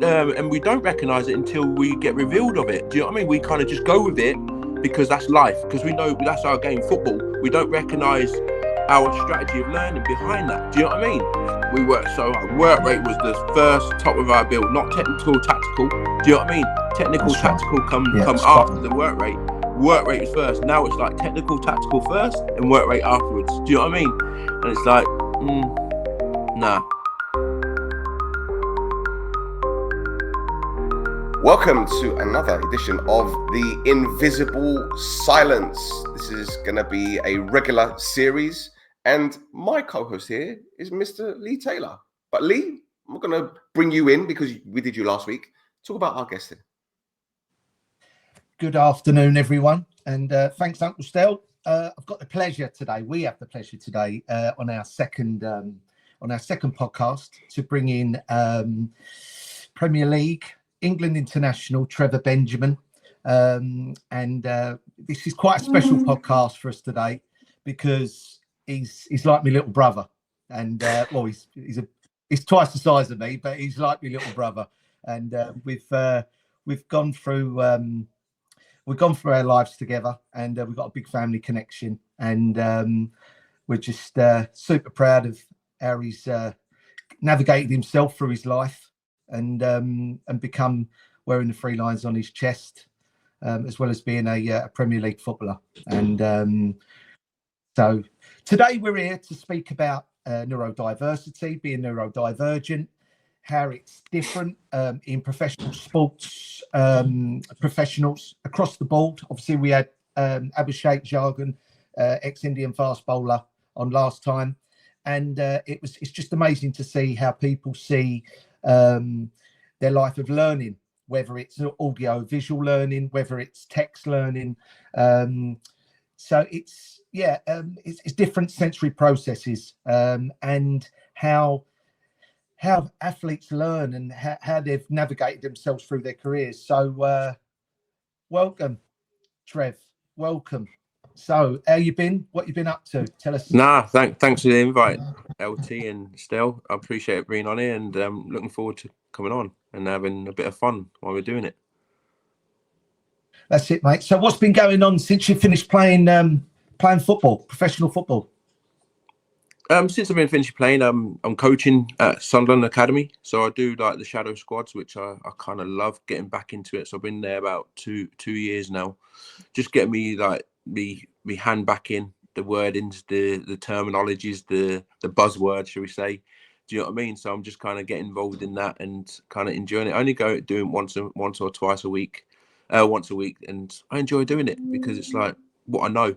and we don't recognise it until we get revealed of it. Do you know what I mean? We kind of just go with it because that's life, because we know that's our game, football. We don't recognise our strategy of learning behind that. Do you know what I mean? We worked so hard. Work rate was the first top of our bill, not technical, tactical. Do you know what I mean? Technical, That's tactical right. come Yeah, after the work rate. Work rate is first. Now it's like technical, tactical first, and work rate afterwards. Do you know what I mean? And it's like, nah. Welcome to another edition of The Invisible Silence. This is going to be a regular series, and my co-host here is Mr. Lee Taylor. But Lee, I'm going to bring you in because we did you last week. Talk about our guest here. Good afternoon, everyone, and thanks, Uncle Stel. I've got the pleasure today. We have the pleasure today on our second podcast to bring in Premier League, England international Trevor Benjamin, and this is quite a special podcast for us today because he's like my little brother, and he's twice the size of me, but he's like my little brother, and we've gone through our lives together, and we've got a big family connection, and we're just super proud of how he's navigated himself through his life. And become wearing the 3 lines on his chest, as well as being a Premier League footballer. And so today we're here to speak about neurodiversity, being neurodivergent, how it's different in professional sports, professionals across the board. Obviously, we had Abhishek Jargon, ex-Indian fast bowler, on last time, and it's just amazing to see how people see their life of learning, whether it's audio visual learning, whether it's text learning. So it's different sensory processes, and how athletes learn and how they've navigated themselves through their careers. So welcome, Trev. Welcome. So how you been? What you been up to? Tell us. Thanks for the invite, LT and Stel. I appreciate being on here, and looking forward to coming on and having a bit of fun while we're doing it. That's it, mate. So what's been going on since you finished playing football, professional football? Since I've been finished playing, I'm coaching at Sunderland Academy. So I do like the shadow squads, which I kind of love getting back into it. So I've been there about two years now. Just getting me like me hand back in the wordings, the terminologies, the buzzwords, shall we say? Do you know what I mean? So I'm just kind of getting involved in that and kind of enjoying it. I only go doing once or twice a week, once a week, and I enjoy doing it because it's like what I know.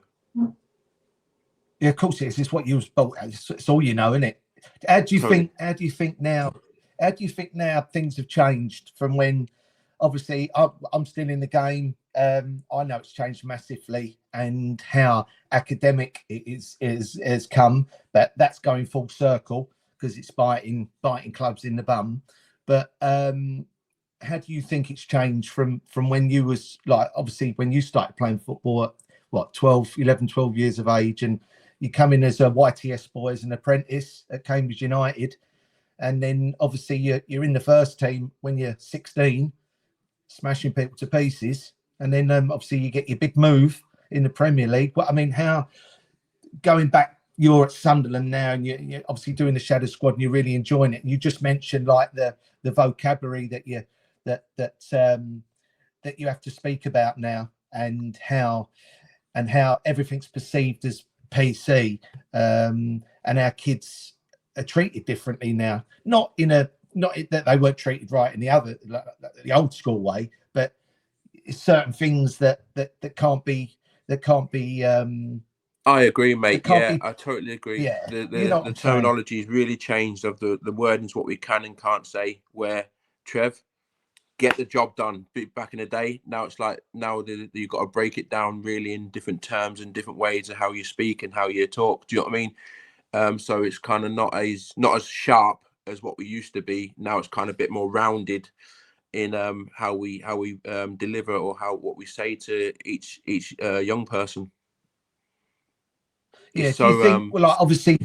Yeah, of course it is. It's what you was. It's all you know, isn't it? How do you think now things have changed from when? Obviously, I'm still in the game. I know it's changed massively, and how academic it has come, but that's going full circle because it's biting clubs in the bum. But how do you think it's changed from when you was like, obviously when you started playing football at what 12 years of age, and you come in as a YTS boy, as an apprentice at Cambridge United, and then obviously you're in the first team when you're 16, smashing people to pieces, and then obviously you get your big move in the Premier League. Well, I mean, how going back, you're at Sunderland now, and you're obviously doing the shadow squad, and you're really enjoying it. And you just mentioned like the vocabulary that you have to speak about now, and how everything's perceived as PC, and our kids are treated differently now. Not that they weren't treated right in the old school way, but certain things that can't be. I agree, mate. Yeah, I totally agree. Yeah, the terminology has really changed of the wordings, what we can and can't say. Where Trev, get the job done. Back in the day, now it's like you've got to break it down really in different terms and different ways of how you speak and how you talk. Do you know what I mean? So it's kind of not as sharp as what we used to be. Now it's kind of a bit more rounded in how we deliver or what we say to each young person. Yeah. So, do you think, well, like, obviously,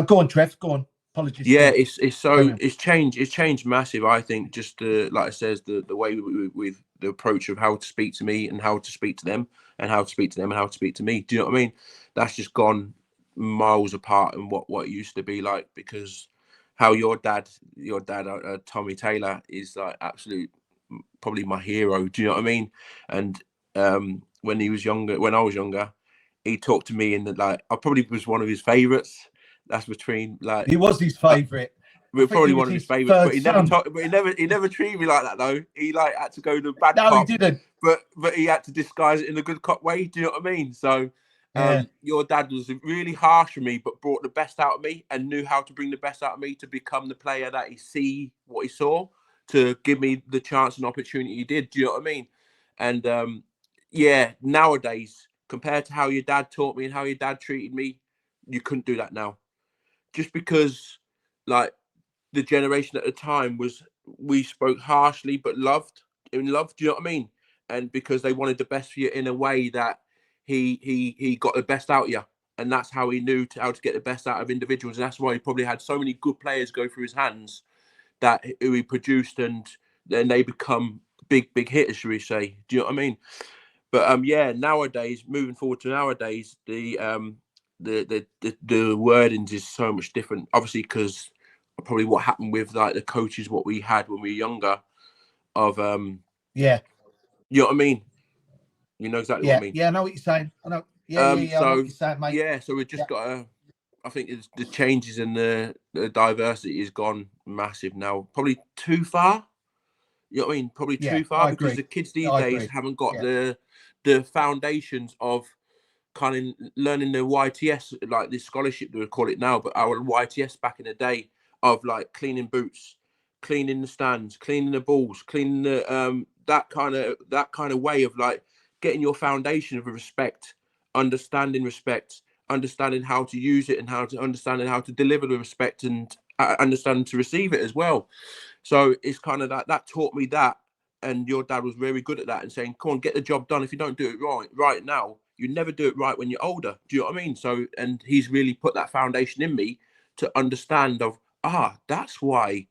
go on, Trev. Go on. Apologies. Yeah, it's changed massive. I think just like I says, the way with the approach of how to speak to me and how to speak to them and how to speak to them and how to speak to me. Do you know what I mean? That's just gone miles apart and what it used to be like, because how your dad Tommy Taylor is like absolute, probably my hero. Do you know what I mean? And when I was younger, he talked to me in the, like, I probably was one of his favorites. That's between, like, he was his favorite. We're probably one of his favorites, but he never treated me like that though. He like had to go the bad cop. No, he didn't. But he had to disguise it in a good cop way. Do you know what I mean? So yeah. Your dad was really harsh on me, but brought the best out of me and knew how to bring the best out of me to become the player that he saw, to give me the chance and opportunity he did. Do you know what I mean? And yeah, nowadays, compared to how your dad taught me and how your dad treated me, you couldn't do that now. Just because, like, the generation at the time we spoke harshly but loved. Do you know what I mean? And because they wanted the best for you in a way that he got the best out of you, and that's how he knew how to get the best out of individuals, and that's why he probably had so many good players go through his hands that who he produced, and then they become big hitters, should we say? Do you know what I mean? But yeah, nowadays, moving forward to nowadays, the wordings is so much different, obviously, because probably what happened with like the coaches what we had when we were younger of yeah, you know what I mean? You know exactly what I mean? Yeah, I know what you're saying. I know. Yeah, I know what you're saying, mate. Yeah, so we've just got to, I think the changes in the diversity has gone massive now. Probably too far. You know what I mean? Probably too far, because the kids these days haven't got the foundations of kind of learning the YTS, like this scholarship they would call it now, but our YTS back in the day, of like cleaning boots, cleaning the stands, cleaning the balls, cleaning the that kind of way of like getting your foundation of respect, understanding how to use it, and how to deliver the respect, and understanding to receive it as well. So it's kind of that taught me that, and your dad was very good at that, and saying, come on, get the job done. If you don't do it right now, you never do it right when you're older. Do you know what I mean? So, and he's really put that foundation in me to understand of, that's why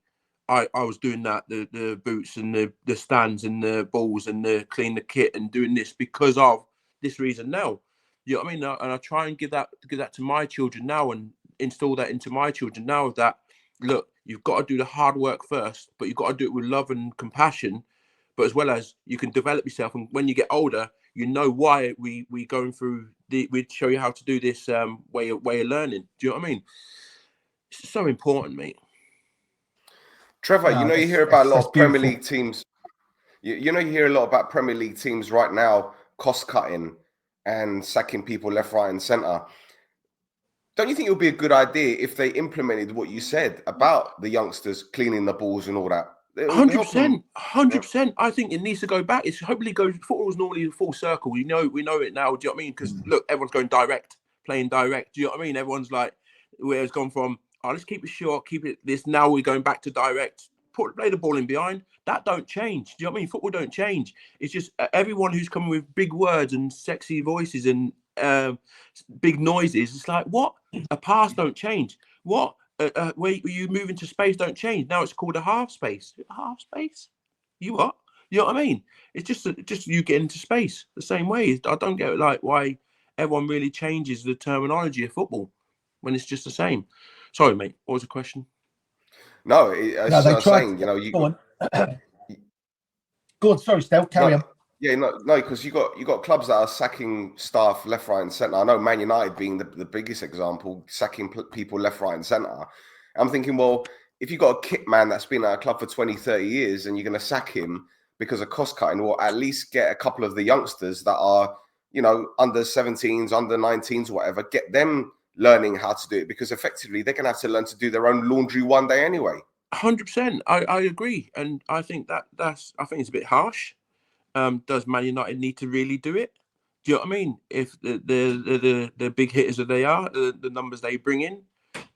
I was doing that, the boots and the stands and the balls and the clean the kit and doing this because of this reason now. You know what I mean? And I try and give that to my children now, and install that into my children now, of that, look, you've got to do the hard work first, but you've got to do it with love and compassion, but as well as you can develop yourself. And when you get older, you know why we going through we show you how to do this way of learning. Do you know what I mean? It's so important, mate. Trevor, you hear about a lot of Premier League teams. You hear a lot about Premier League teams right now cost cutting and sacking people left, right, and centre. Don't you think it would be a good idea if they implemented what you said about the youngsters cleaning the balls and all that? 100%. I think it needs to go back. It's hopefully football's normally a full circle. We know it now. Do you know what I mean? Because look, everyone's going direct, playing direct. Do you know what I mean? Everyone's like, where it's gone from, let's keep it short, keep it this. Now we're going back to direct. Play the ball in behind. That don't change. Do you know what I mean? Football don't change. It's just everyone who's coming with big words and sexy voices and big noises. It's like, what? A pass don't change. What? Where you move into space don't change. Now it's called a half space. A half space? You what? You know what I mean? It's just you get into space the same way. I don't get like why everyone really changes the terminology of football when it's just the same. Sorry, mate. What was the question? No, they saying, Go on. Go on. Sorry, Stel. Carry on. Yeah, no, because you got clubs that are sacking staff left, right, and centre. I know Man United being the biggest example, sacking people left, right, and centre. I'm thinking, well, if you've got a kit man that's been at a club for 20, 30 years and you're going to sack him because of cost cutting, or at least get a couple of the youngsters that are, under 17s, under 19s, whatever, get them learning how to do it, because effectively they're going to have to learn to do their own laundry one day anyway. 100%. I agree. And I think I think it's a bit harsh. Does Man United need to really do it? Do you know what I mean? If the big hitters that they are, the numbers they bring in,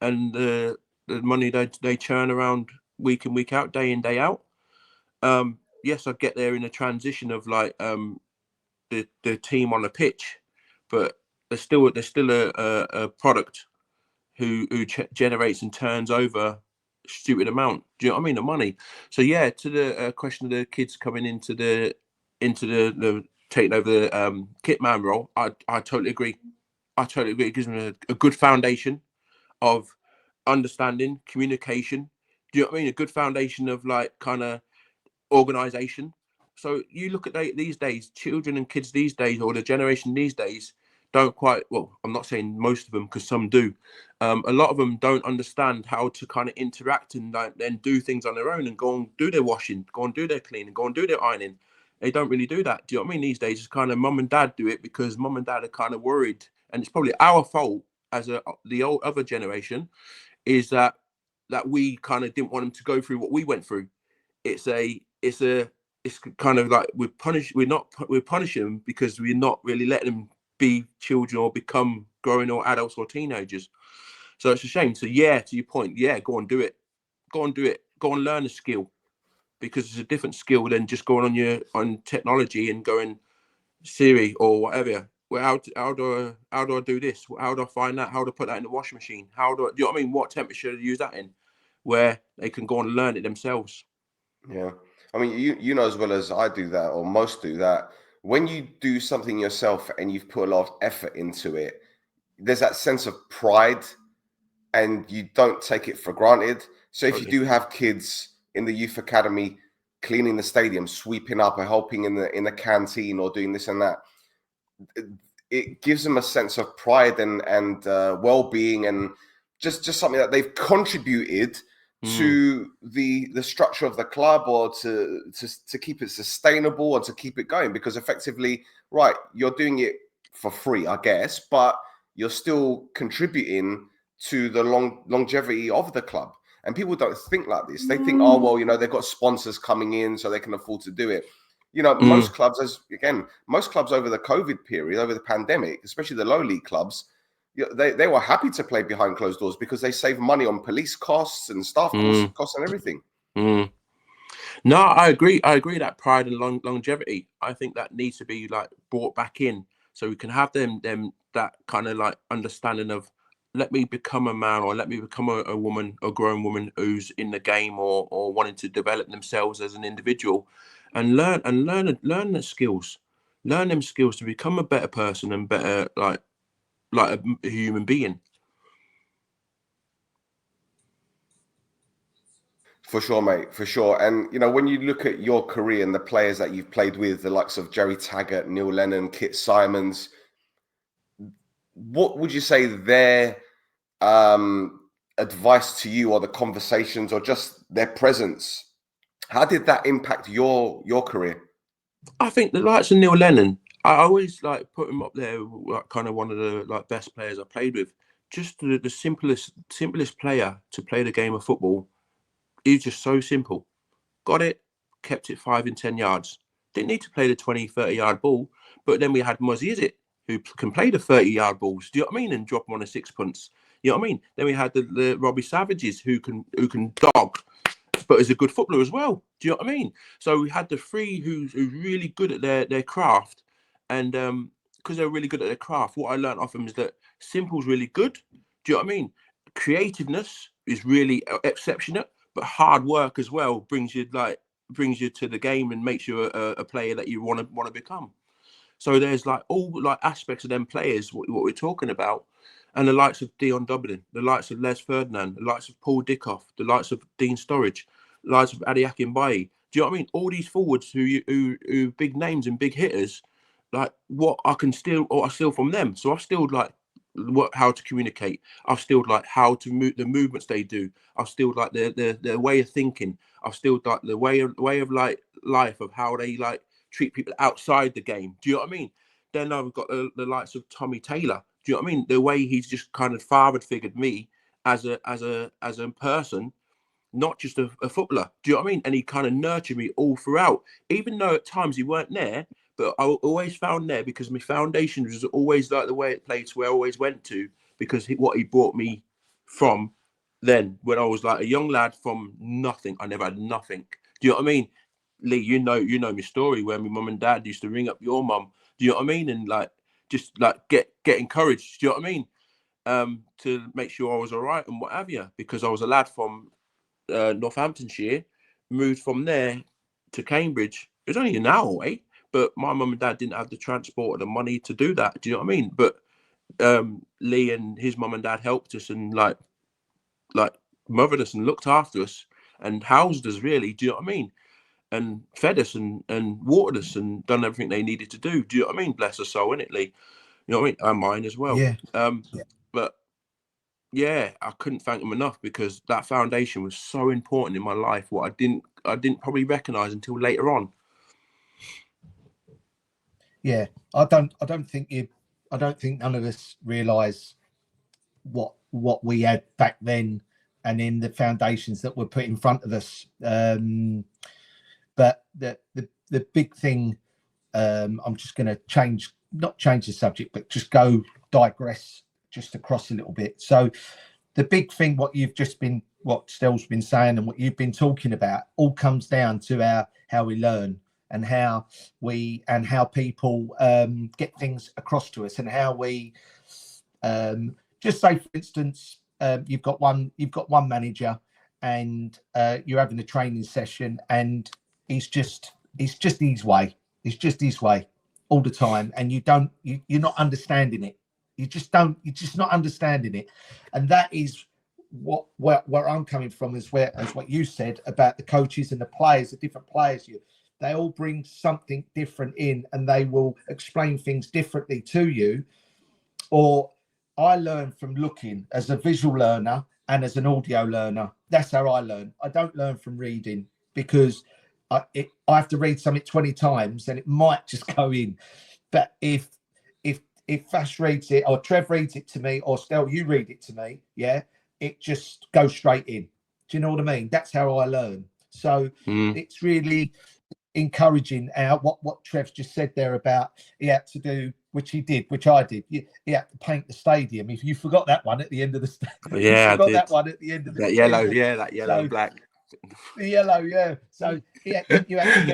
and the money they churn around week in, week out, day in, day out. Yes, I get there in a transition of like the team on the pitch, but there's still a product who generates and turns over stupid amount. Do you know what I mean? The money. So yeah, to the question of the kids coming into the taking over the kit man role, I totally agree. It gives them a good foundation of understanding, communication. Do you know what I mean? A good foundation of like kind of organization. So you look at these days, children and kids these days, or the generation these days, don't quite, well, I'm not saying most of them, because some do. A lot of them don't understand how to kind of interact and like, then do things on their own and go and do their washing, go and do their cleaning, go and do their ironing. They don't really do that. Do you know what I mean? These days, it's kind of mum and dad do it because mum and dad are kind of worried. And it's probably our fault as the old other generation is that we kind of didn't want them to go through what we went through. It's kind of like we're punishing them because we're not really letting them be children or become growing or adults or teenagers. So it's a shame. So yeah, to your point, yeah, go and do it. Go and learn a skill, because it's a different skill than just going on technology and going Siri or whatever. Well, how do I do this? How do I find that? How do I put that in the washing machine? Do you know what I mean? What temperature to use that in? Where they can go and learn it themselves. Yeah. I mean, you know as well as I do that, or most do that, when you do something yourself and you've put a lot of effort into it, there's that sense of pride and you don't take it for granted. So if you do have kids in the youth academy cleaning the stadium, sweeping up, or helping in the canteen, or doing this and that, it gives them a sense of pride and well-being, and just something that they've contributed to the structure of the club, or to keep it sustainable or to keep it going. Because effectively, right, you're doing it for free, I guess, but you're still contributing to the longevity of the club. And people don't think like this. They think, oh, well, you know, they've got sponsors coming in so they can afford to do it. You know, most clubs over the COVID period, over the pandemic, especially the low league clubs, they were happy to play behind closed doors because they save money on police costs and staff costs and everything. No, I agree. That pride and longevity, I think that needs to be like brought back in, so we can have them that kind of like understanding of, let me become a man, or let me become a woman, a grown woman who's in the game or wanting to develop themselves as an individual, and learn the skills, learn them skills to become a better person and better like a human being. For sure, mate, for sure. And, you know, when you look at your career and the players that you've played with, the likes of Jerry Taggart, Neil Lennon, Kit Simons, what would you say their advice to you, or the conversations, or just their presence, how did that impact your career? I think the likes of Neil Lennon, I always like put him up there, like kind of one of the like best players I played with. Just the simplest player to play the game of football. He's just so simple. Got it, kept it 5 and 10 yards. Didn't need to play the 20, 30-yard ball. But then we had Muzzy Izzet, who can play the 30-yard balls. Do you know what I mean? And drop them on a sixpence. You know what I mean? Then we had the Robbie Savages, who can dog, but is a good footballer as well. Do you know what I mean? So we had the three who's really good at their craft. And because they're really good at their craft, what I learned off them is that simple's really good. Do you know what I mean? Creativeness is really exceptional. But hard work as well brings you to the game and makes you a player that you want to become. So there's like all like aspects of them players, what we're talking about, and the likes of Dion Dublin, the likes of Les Ferdinand, the likes of Paul Dickoff, the likes of Dean Sturridge, the likes of Adi Akinbaye. Do you know what I mean? All these forwards who big names and big hitters, like what I steal from them. So I've still like how to communicate. I've still like how to move, the movements they do. I've still like their way of thinking. I've still like the way of like life, of how they like treat people outside the game. Do you know what I mean? Then I've got the likes of Tommy Taylor. Do you know what I mean? The way he's just kind of father figured me as a person, not just a footballer. Do you know what I mean? And he kind of nurtured me all throughout, even though at times he weren't there. But I always found there because my foundation was always like the way it played, where I always went to, because what he brought me from then, when I was like a young lad from nothing. I never had nothing. Do you know what I mean? Lee, you know my story, where my mum and dad used to ring up your mum. Do you know what I mean? And like just like get encouraged. Do you know what I mean? to make sure I was all right and what have you, because I was a lad from Northamptonshire, moved from there to Cambridge. It was only an hour away, but my mum and dad didn't have the transport or the money to do that. Do you know what I mean? But Lee and his mum and dad helped us and like mothered us and looked after us and housed us, really. Do you know what I mean? And fed us and watered us and done everything they needed to do. Do you know what I mean? Bless her soul, innit, Lee? You know what I mean? And mine as well. Yeah. But yeah, I couldn't thank them enough, because that foundation was so important in my life. What I didn't probably recognise until later on. Yeah, I don't think none of us realise what we had back then, and in the foundations that were put in front of us. But the big thing, I'm just going to not change the subject, but just digress just across a little bit. So the big thing, what Stell's been saying and what you've been talking about, all comes down to how we learn and how people get things across to us, and how we just say, for instance, you've got one manager, and you're having a training session, and it's just his way. It's just his way all the time, and you're not understanding it. You're just not understanding it, and that is where I'm coming from, as what you said about the coaches and the players, the different players. They all bring something different in, and they will explain things differently to you. Or I learn from looking as a visual learner and as an audio learner. That's how I learn. I don't learn from reading, because I have to read something 20 times and it might just go in. But if Fash reads it, or Trev reads it to me, or Stel, you read it to me, yeah, it just goes straight in. Do you know what I mean? That's how I learn. So it's really encouraging what Trev's just said there about he had to do, which he did, which I did. He had to paint the stadium. If you forgot that one at the end of the stadium, yeah, you forgot that one at the end of the season. That yellow and black. The yellow, yeah. So you had to do you had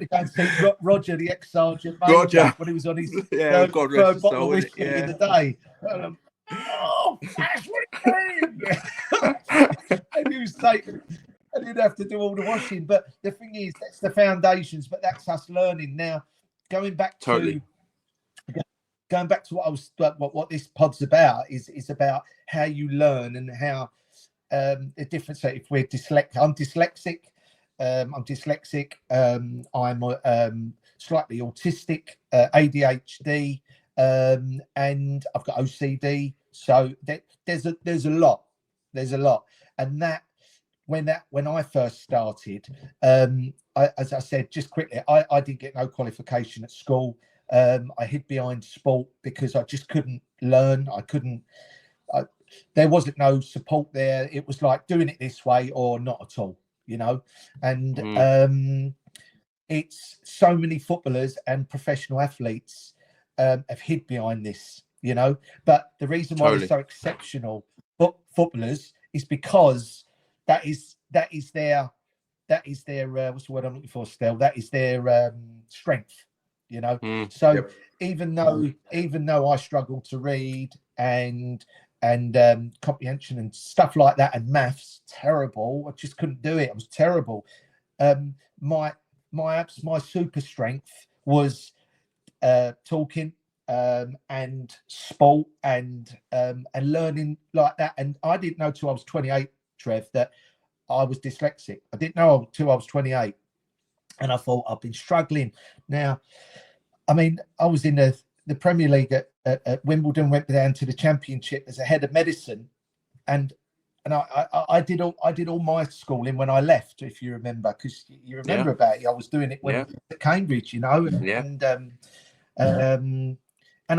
to go and see Roger, the ex-sergeant major, when he was on his third bottle of whiskey in the day. Oh, Flash, what are you doing? And he was taking, and he'd have to do all the washing. But the thing is, that's the foundations, but that's us learning. Now, going back to what this pod's about is about how you learn, and how the difference. So if we're dyslexic, I'm dyslexic. I'm slightly autistic, ADHD, and I've got OCD. So there's a lot, and that when I first started, as I said, just quickly, I didn't get no qualification at school. I hid behind sport because I just couldn't learn. There wasn't no support there. It was like doing it this way or not at all, you know. And it's so many footballers and professional athletes have hid behind this, you know. But the reason why they're so exceptional footballers is because that is their what's the word I'm looking for, Stel? That is their strength, you know. So even though I struggled to read and comprehension and stuff like that, and maths, terrible. I just couldn't do it. I was terrible. My super strength was talking and sport and learning like that. And I didn't know till I was 28, Trev, that I was dyslexic. I didn't know till I was 28, and I thought I've been struggling. Now, I mean, I was in the Premier League at Wimbledon, went down to the Championship as a head of medicine, and I did all my schooling when I left, if you remember, because you remember about it. I was doing it when I was at Cambridge, you know, and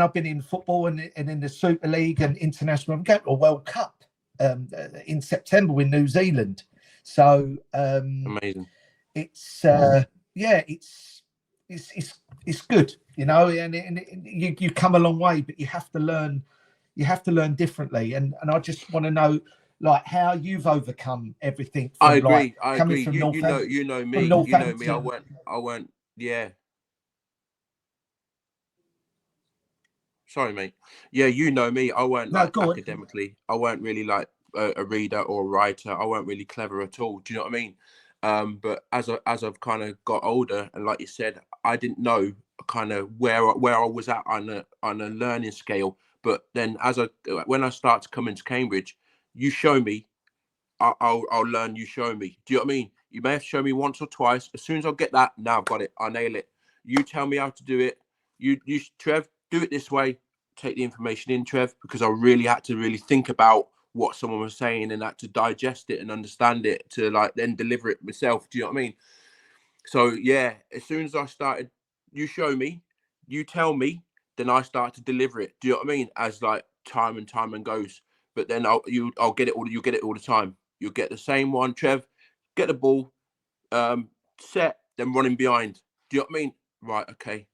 I've been in football and in the Super League and international. I'm going to a World Cup in September in New Zealand. So amazing. It's it's good, you know, and you come a long way, but you have to learn differently. And I just want to know, like, how you've overcome everything. I agree. You know me. I weren't. Yeah. Sorry, mate. Yeah, you know me. I weren't like go academically. I weren't really like a reader or a writer. I weren't really clever at all. Do you know what I mean? But as I've kind of got older, and like you said, I didn't know kind of where I was at on a learning scale. But then when I start to come into Cambridge, you show me, I'll learn. You show me. Do you know what I mean? You may have shown me once or twice. As soon as I get that, now I've got it. I nail it. You tell me how to do it. You Trev, do it this way. Take the information in, Trev, because I really had to really think about what someone was saying and had to digest it and understand it to like then deliver it myself. Do you know what I mean? So yeah, as soon as I started, you show me, you tell me, then I start to deliver it. Do you know what I mean? As like time and goes. But then I'll get it all. You get it all the time. You'll get the same one, Trev. Get the ball, set, then running behind. Do you know what I mean? Right, okay.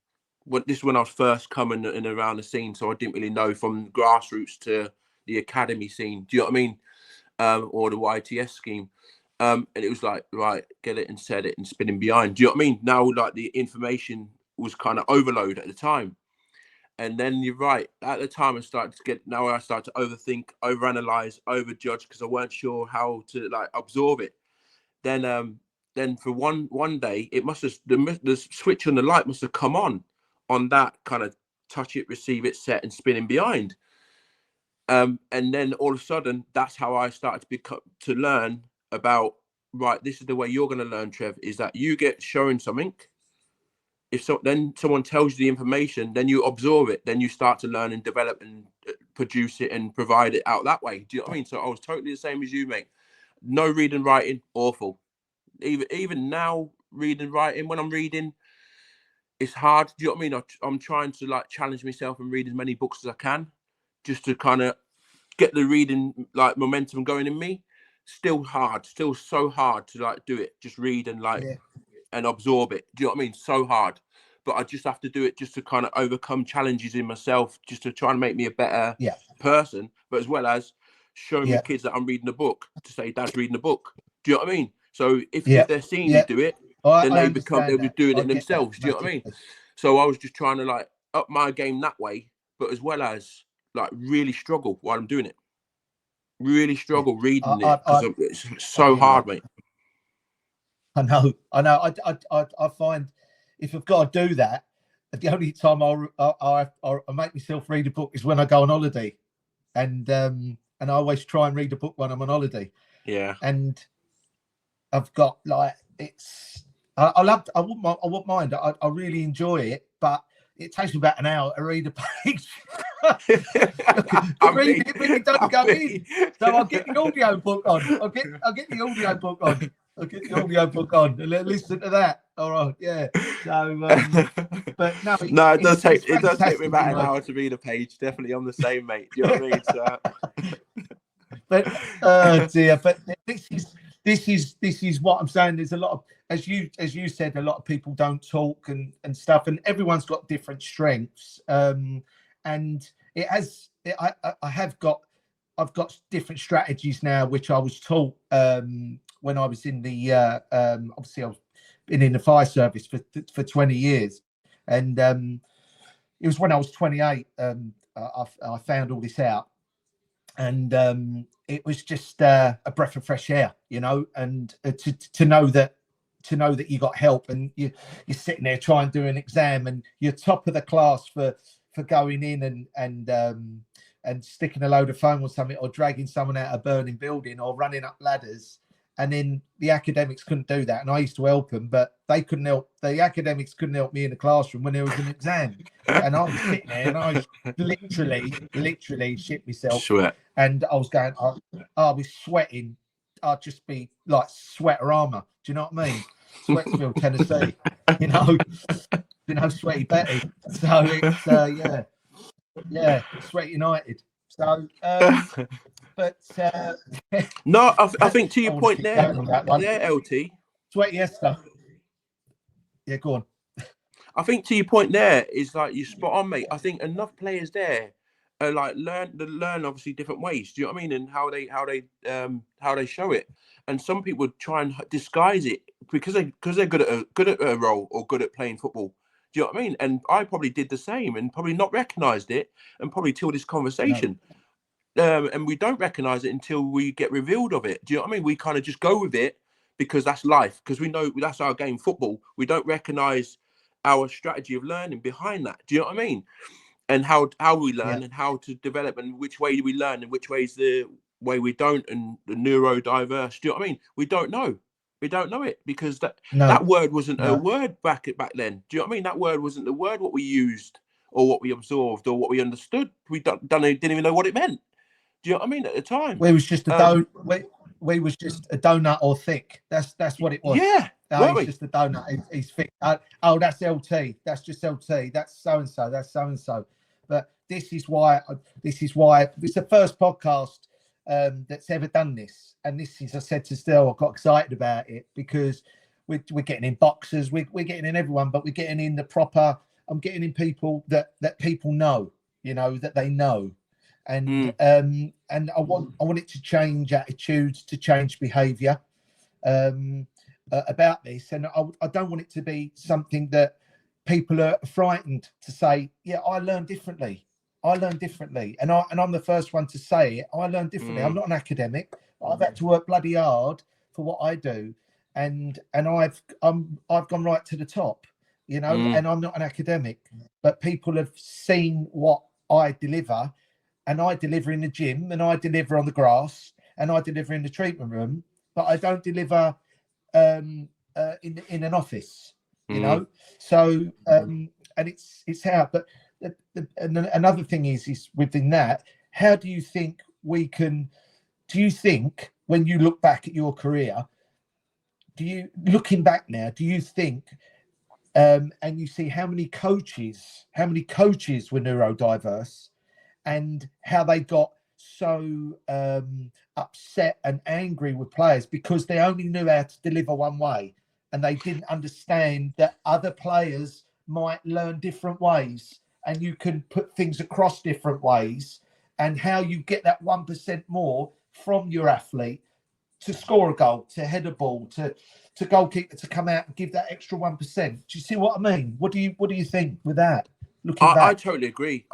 This is when I was first coming in around the scene, so I didn't really know from grassroots to the academy scene. Do you know what I mean? Or the YTS scheme. And it was like, right, get it and set it and spinning behind. Do you know what I mean? Now, like the information was kind of overload at the time. And then you're right. At the time, I start to overthink, overanalyze, overjudge because I weren't sure how to like absorb it. Then for one day, it must have the switch on the light must have come on that kind of touch it, receive it, set and spinning behind. And then all of a sudden, that's how I started to learn about, right, this is the way you're going to learn, Trev, is that you get shown something. Then someone tells you the information, then you absorb it, then you start to learn and develop and produce it and provide it out that way. Do you know what I mean? So I was totally the same as you, mate. No reading, writing, awful. Even now, reading, writing, when I'm reading, it's hard. Do you know what I mean? I'm trying to like challenge myself and read as many books as I can, just to kind of get the reading like momentum going in me. Still so hard to like do it. Just read and like and absorb it. Do you know what I mean? So hard. But I just have to do it just to kind of overcome challenges in myself, just to try and make me a better person, but as well as showing the kids that I'm reading a book, to say Dad's reading a book. Do you know what I mean? So if they're seeing you do it, then they'll be doing it themselves. Do you know what I mean? So I was just trying to like up my game that way, but as well as like really struggle while I'm doing it. Really struggle reading it because it's so hard, mate. I know. I find if I've got to do that, the only time I'll make myself read a book is when I go on holiday, and I always try and read a book when I'm on holiday. Yeah. And I've got like I wouldn't mind. I really enjoy it, but it takes me about an hour to read a page. It really doesn't go in. So I'll get the audio book on. I'll get the audio book on. I'll get the audio book on and listen to that. All right, yeah. So, but no, it does take me about an hour to read a page. Definitely, I'm the same, mate. Do you know what I mean? So... But dear, but this is what I'm saying. There's a lot of, as you said, a lot of people don't talk and stuff, and everyone's got different strengths. And I've got different strategies now, which I was taught when I was in the obviously I've been in the fire service for 20 years, and it was when I was 28 I found all this out, and it was just a breath of fresh air, you know, and to know that you got help, and you're sitting there trying to do an exam and you're top of the class for going in and sticking a load of foam or something, or dragging someone out of a burning building, or running up ladders. And then the academics couldn't do that, and I used to help them, but they couldn't help. The academics couldn't help me in the classroom when there was an exam, and I was sitting there and I literally shit myself. Sweat. And I was going, I'll be sweating. I'd just be like sweater armor. Do you know what I mean? Sweatsville, Tennessee. You know, Sweaty Betty. So it's yeah, Sweat United. So but no, I think to your point there, LT. Sweaty Esther. Yeah, go on. I think to your point there is like you spot on, mate. I think enough players there are like learn obviously different ways. Do you know what I mean? And how they show it. And some people try and disguise it because they're good at a role or good at playing football. Do you know what I mean? And I probably did the same and probably not recognized it, and probably till this conversation. No. And we don't recognize it until we get revealed of it. Do you know what I mean? We kind of just go with it because that's life, because we know that's our game, football. We don't recognize our strategy of learning behind that. Do you know what I mean? And how we learn and how to develop, and which way we learn and which way is the way we don't, and the neurodiverse. Do you know what I mean? We don't know. We don't know it because that word wasn't a word back then. Do you know what I mean? That word wasn't the word what we used or what we absorbed or what we understood. We didn't even know what it meant. Do you know what I mean? At the time, we was just a we was just a donut or thick. That's what it was. Yeah, he's just a donut. He's thick. Oh, that's LT. That's just LT. That's so and so. That's so and so. But this is why it's the first podcast that's ever done this. And this is, I said to Stell, I got excited about it because we're getting in boxers, we're getting in everyone, but we're getting in the proper. I'm getting in people that people know, that they know. And I want it to change attitudes, to change behaviour about this, and I don't want it to be something that people are frightened to say. Yeah, I learn differently. And I'm the first one to say it. I learn differently. I'm not an academic. I've had to work bloody hard for what I do, and I've gone right to the top, and I'm not an academic, but people have seen what I deliver. And I deliver in the gym, and I deliver on the grass, and I deliver in the treatment room, but I don't deliver in an office, So and it's how. But and another thing is within that, how do you think we can? Do you think when you look back at your career, looking back now, do you think? And you see how many coaches were neurodiverse, and how they got so upset and angry with players because they only knew how to deliver one way, and they didn't understand that other players might learn different ways, and you can put things across different ways, and how you get that 1% more from your athlete to score a goal, to head a ball, to goalkeeper to come out and give that extra 1%. Do you see what I mean? What do you think with that? I totally agree.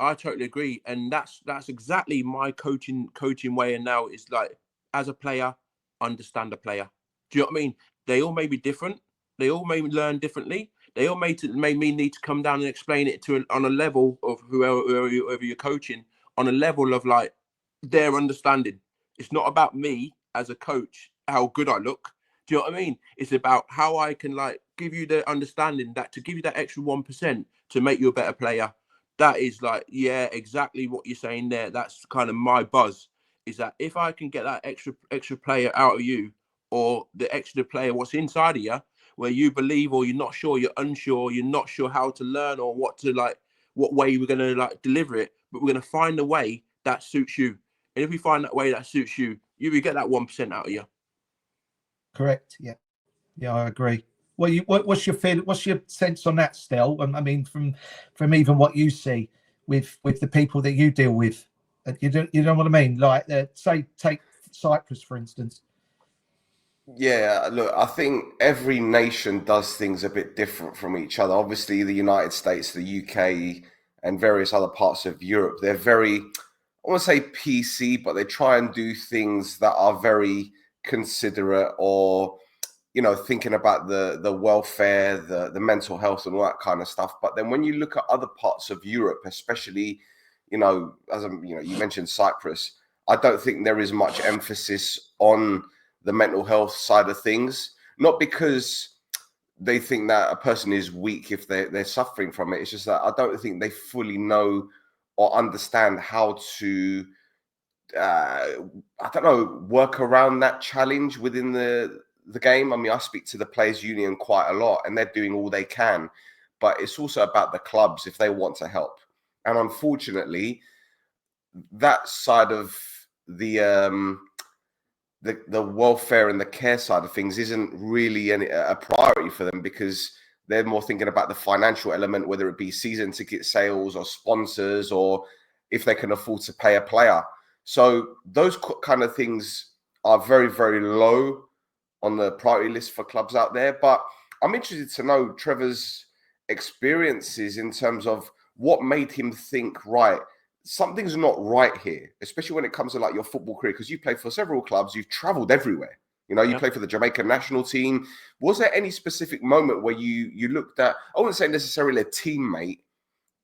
And that's exactly my coaching way. And now it's like, as a player, understand the player. Do you know what I mean? They all may be different. They all may learn differently. They all may need to come down and explain it on a level of whoever you're coaching, on a level of like their understanding. It's not about me as a coach, how good I look. Do you know what I mean? It's about how I can like give you the understanding that to give you that extra 1% to make you a better player. That is like, yeah, exactly what you're saying there. That's kind of my buzz, is that if I can get that extra player out of you, or the extra player what's inside of you, where you believe, or you're not sure, you're unsure, you're not sure how to learn or what way we're going to like deliver it, but we're going to find a way that suits you. And if we find that way that suits you, you will get that 1% out of you. Correct. Yeah, I agree. Well, what's your feeling? What's your sense on that, Stel? I mean, from even what you see with the people that you deal with, you know what I mean? Like, say, take Cyprus for instance. Yeah, look, I think every nation does things a bit different from each other. Obviously, the United States, the UK, and various other parts of Europe, they're very, I want to say PC, but they try and do things that are very considerate, or thinking about the welfare, the mental health and all that kind of stuff. But then when you look at other parts of Europe, especially, as you mentioned Cyprus, I don't think there is much emphasis on the mental health side of things. Not because they think that a person is weak if they're suffering from it. It's just that I don't think they fully know or understand how to, work around that challenge within the game. I mean, I speak to the players union quite a lot, and they're doing all they can, but it's also about the clubs if they want to help. And unfortunately, that side of the welfare and the care side of things isn't really a priority for them, because they're more thinking about the financial element, whether it be season ticket sales or sponsors, or if they can afford to pay a player. So those kind of things are very, very low on the priority list for clubs out there. But I'm interested to know Trevor's experiences in terms of what made him think, right, something's not right here, especially when it comes to like your football career, because you played for several clubs, you've traveled everywhere. You know, you played for the Jamaican national team. Was there any specific moment where you looked at, I wouldn't say necessarily a teammate,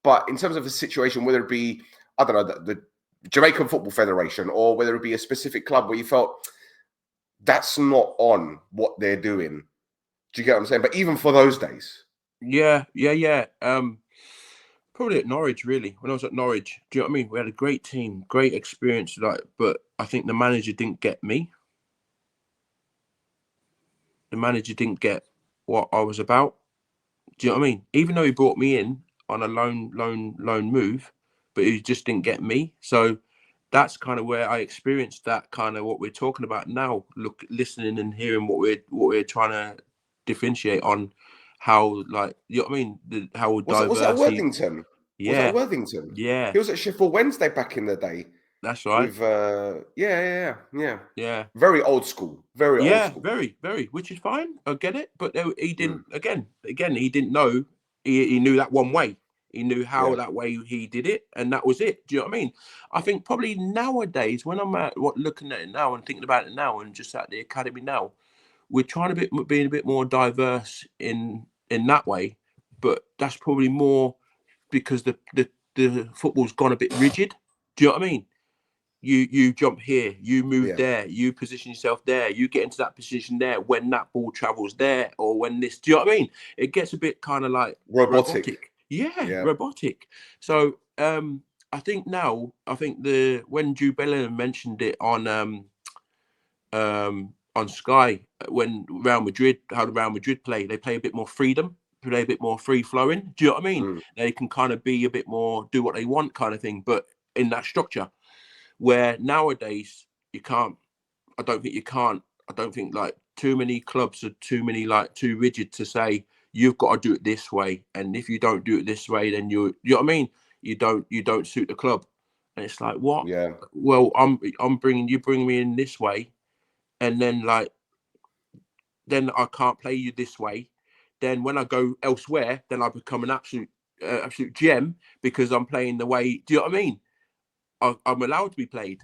but in terms of a situation, whether it be, I don't know, the Jamaican Football Federation, or whether it be a specific club where you felt that's not on what they're doing? Do you get what I'm saying? But even for those days. Yeah. Probably at Norwich, really. When I was at Norwich, do you know what I mean? We had a great team, great experience, but I think the manager didn't get me. The manager didn't get what I was about. Do you know what I mean? Even though he brought me in on a loan move, but he just didn't get me. So that's kind of where I experienced that kind of what we're talking about now. Listening and hearing what we're trying to differentiate on how, like, you know what I mean? How diverse. Was that Worthington? Yeah. Was that Worthington? Yeah. He was at Sheffield Wednesday back in the day. That's right. With yeah. Very old school. Very old school. Very, which is fine. I get it, but he didn't. Again, he didn't know. He knew that one way. He knew how that way he did it, and that was it. Do you know what I mean? I think probably nowadays, when I'm looking at it now and thinking about it now, and just at the academy now, we're trying to be a bit more diverse in that way. But that's probably more because the football's gone a bit rigid. Do you know what I mean? You jump here, you move there, you position yourself there, you get into that position there when that ball travels there, or when this. Do you know what I mean? It gets a bit kind of like robotic. Yeah, robotic. So I think when Drew Bellingham mentioned it on Sky, when Real Madrid, how the Real Madrid play, they play a bit more freedom, play a bit more free flowing. Do you know what I mean? They can kind of be a bit more do what they want kind of thing, but in that structure. Where nowadays you can't. I don't think like too many clubs are too rigid to say you've got to do it this way, and if you don't do it this way, then you know what I mean. You don't suit the club, and it's like what? Yeah. Well, I'm bringing me in this way, and then then I can't play you this way. Then when I go elsewhere, then I become an absolute gem because I'm playing the way. Do you know what I mean? I'm allowed to be played,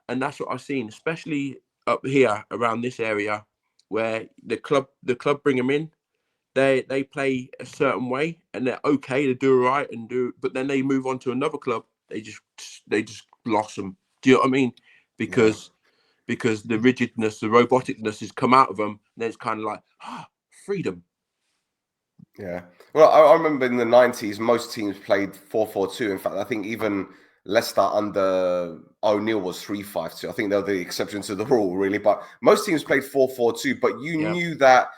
and that's what I've seen, especially up here around this area, where the club bring them in. They play a certain way, and they're okay to do all right but then they move on to another club. They just blossom. Do you know what I mean? Because the rigidness, the roboticness has come out of them, and then it's kind of like freedom. Yeah. Well, I remember in the 90s, most teams played 4-4-2. In fact, I think even Leicester under O'Neill was 3-5-2. I think they're the exception to the rule, really. But most teams played 4-4-2. But you knew that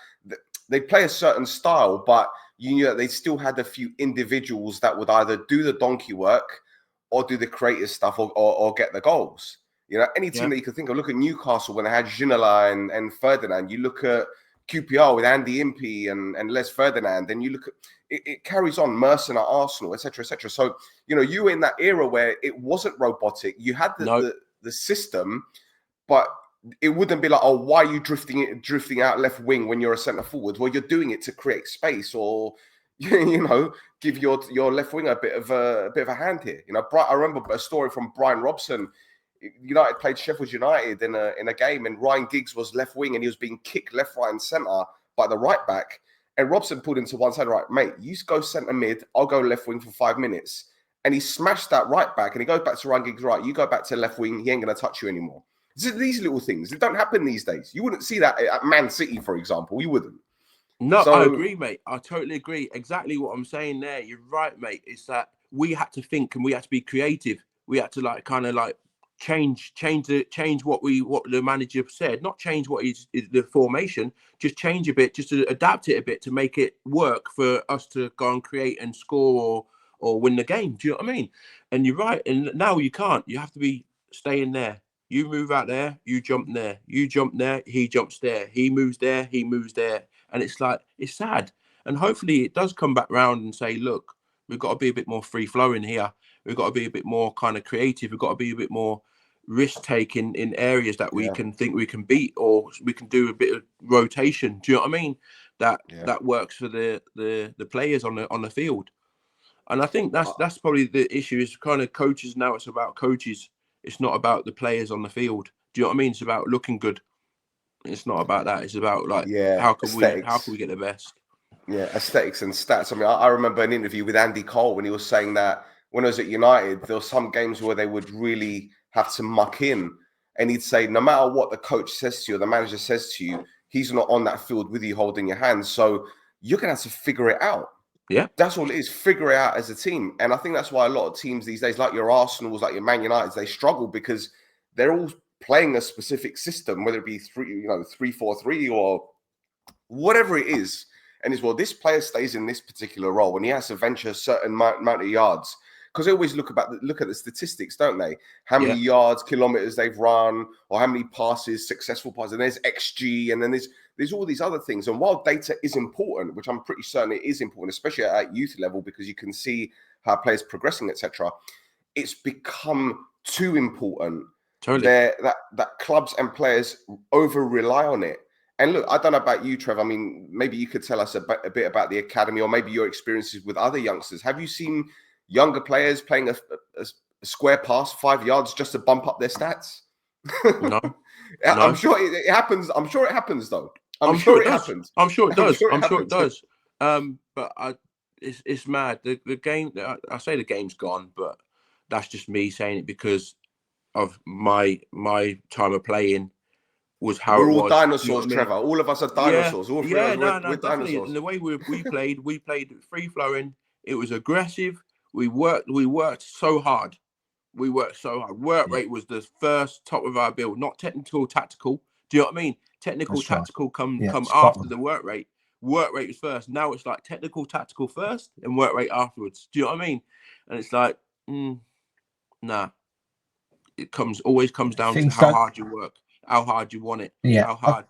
they play a certain style, but you knew that they still had a few individuals that would either do the donkey work or do the creative stuff or get the goals. You know, any team that you could think of. Look at Newcastle when they had Ginola and Ferdinand. You look at QPR with Andy Impey and Les Ferdinand. Then you look at it carries on. Merson at Arsenal, etc., etc. So you know, you were in that era where it wasn't robotic. You had the system, but it wouldn't be like, oh, why are you drifting out left wing when you're a centre forward? Well, you're doing it to create space, or you know, give your left wing a bit of a hand here. You know, I remember a story from Brian Robson. United played Sheffield United in a game, and Ryan Giggs was left wing, and he was being kicked left, right, and centre by the right back. And Robson pulled him to one side, right, mate, you go centre mid, I'll go left wing for 5 minutes. And he smashed that right back, and he goes back to Ryan Giggs, right, you go back to left wing, he ain't going to touch you anymore. These little things, they don't happen these days. You wouldn't see that at Man City, for example. You wouldn't. No, I agree, mate. I totally agree. Exactly what I'm saying there. You're right, mate. It's that we had to think and we had to be creative. We had to change what the manager said, not change what is the formation, just change a bit, just to adapt it a bit to make it work for us to go and create and score or win the game. Do you know what I mean? And you're right. And now you can't. You have to be staying there. You move out there, you jump there. You jump there, he jumps there. He moves there, he moves there. And it's like, it's sad. And hopefully it does come back round and say, look, we've got to be a bit more free flowing here. We've got to be a bit more kind of creative. We've got to be a bit more risk taking in areas that we can think we can beat, or we can do a bit of rotation. Do you know what I mean? that works for the players on the field. And I think that's probably the issue, is kind of coaches now. It's about coaches. It's not about the players on the field. Do you know what I mean? It's about looking good. It's not about that. It's about how can we get the best? Yeah, aesthetics and stats. I mean, I remember an interview with Andy Cole when he was saying that when I was at United, there were some games where they would really have to muck in, and he'd say, no matter what the coach says to you, or the manager says to you, he's not on that field with you holding your hands. So you're gonna have to figure it out. Yeah, that's all it is. Figure it out as a team, and I think that's why a lot of teams these days, like your Arsenals, like your Man Uniteds, they struggle because they're all playing a specific system, whether it be 3-4-3 or whatever it is. And it's, well, this player stays in this particular role and he has to venture a certain amount of yards, because they always look at the statistics, don't they? How many yards, kilometers they've run, or how many passes, successful passes. And there's XG, and then there's all these other things. And while data is important, which I'm pretty certain it is important, especially at youth level, because you can see how players progressing, etc., it's become too important. Totally. That clubs and players over rely on it. And look, I don't know about you, Trev. I mean, maybe you could tell us a bit about the academy, or maybe your experiences with other youngsters. Have you seen younger players playing a square pass 5 yards just to bump up their stats? No. I'm sure it happens. I'm sure it happens, though. I'm sure it happens. I'm sure it does. But it's mad. The game. I say the game's gone, but that's just me saying it because of my time of playing. Was how we're all was. dinosaurs, You know Trevor. All of us are dinosaurs. All three of us, we're definitely. dinosaurs. And the way we played free flowing. It was aggressive. We worked so hard. Work rate was the first top of our bill, not technical, tactical. Do you know what I mean? Technical, That's tactical right. come after the work rate. Work rate was first. Now it's like technical, tactical first, and work rate afterwards. Do you know what I mean? And it's like, nah. It always comes down to how hard you work. How hard you want it? Yeah. How hard?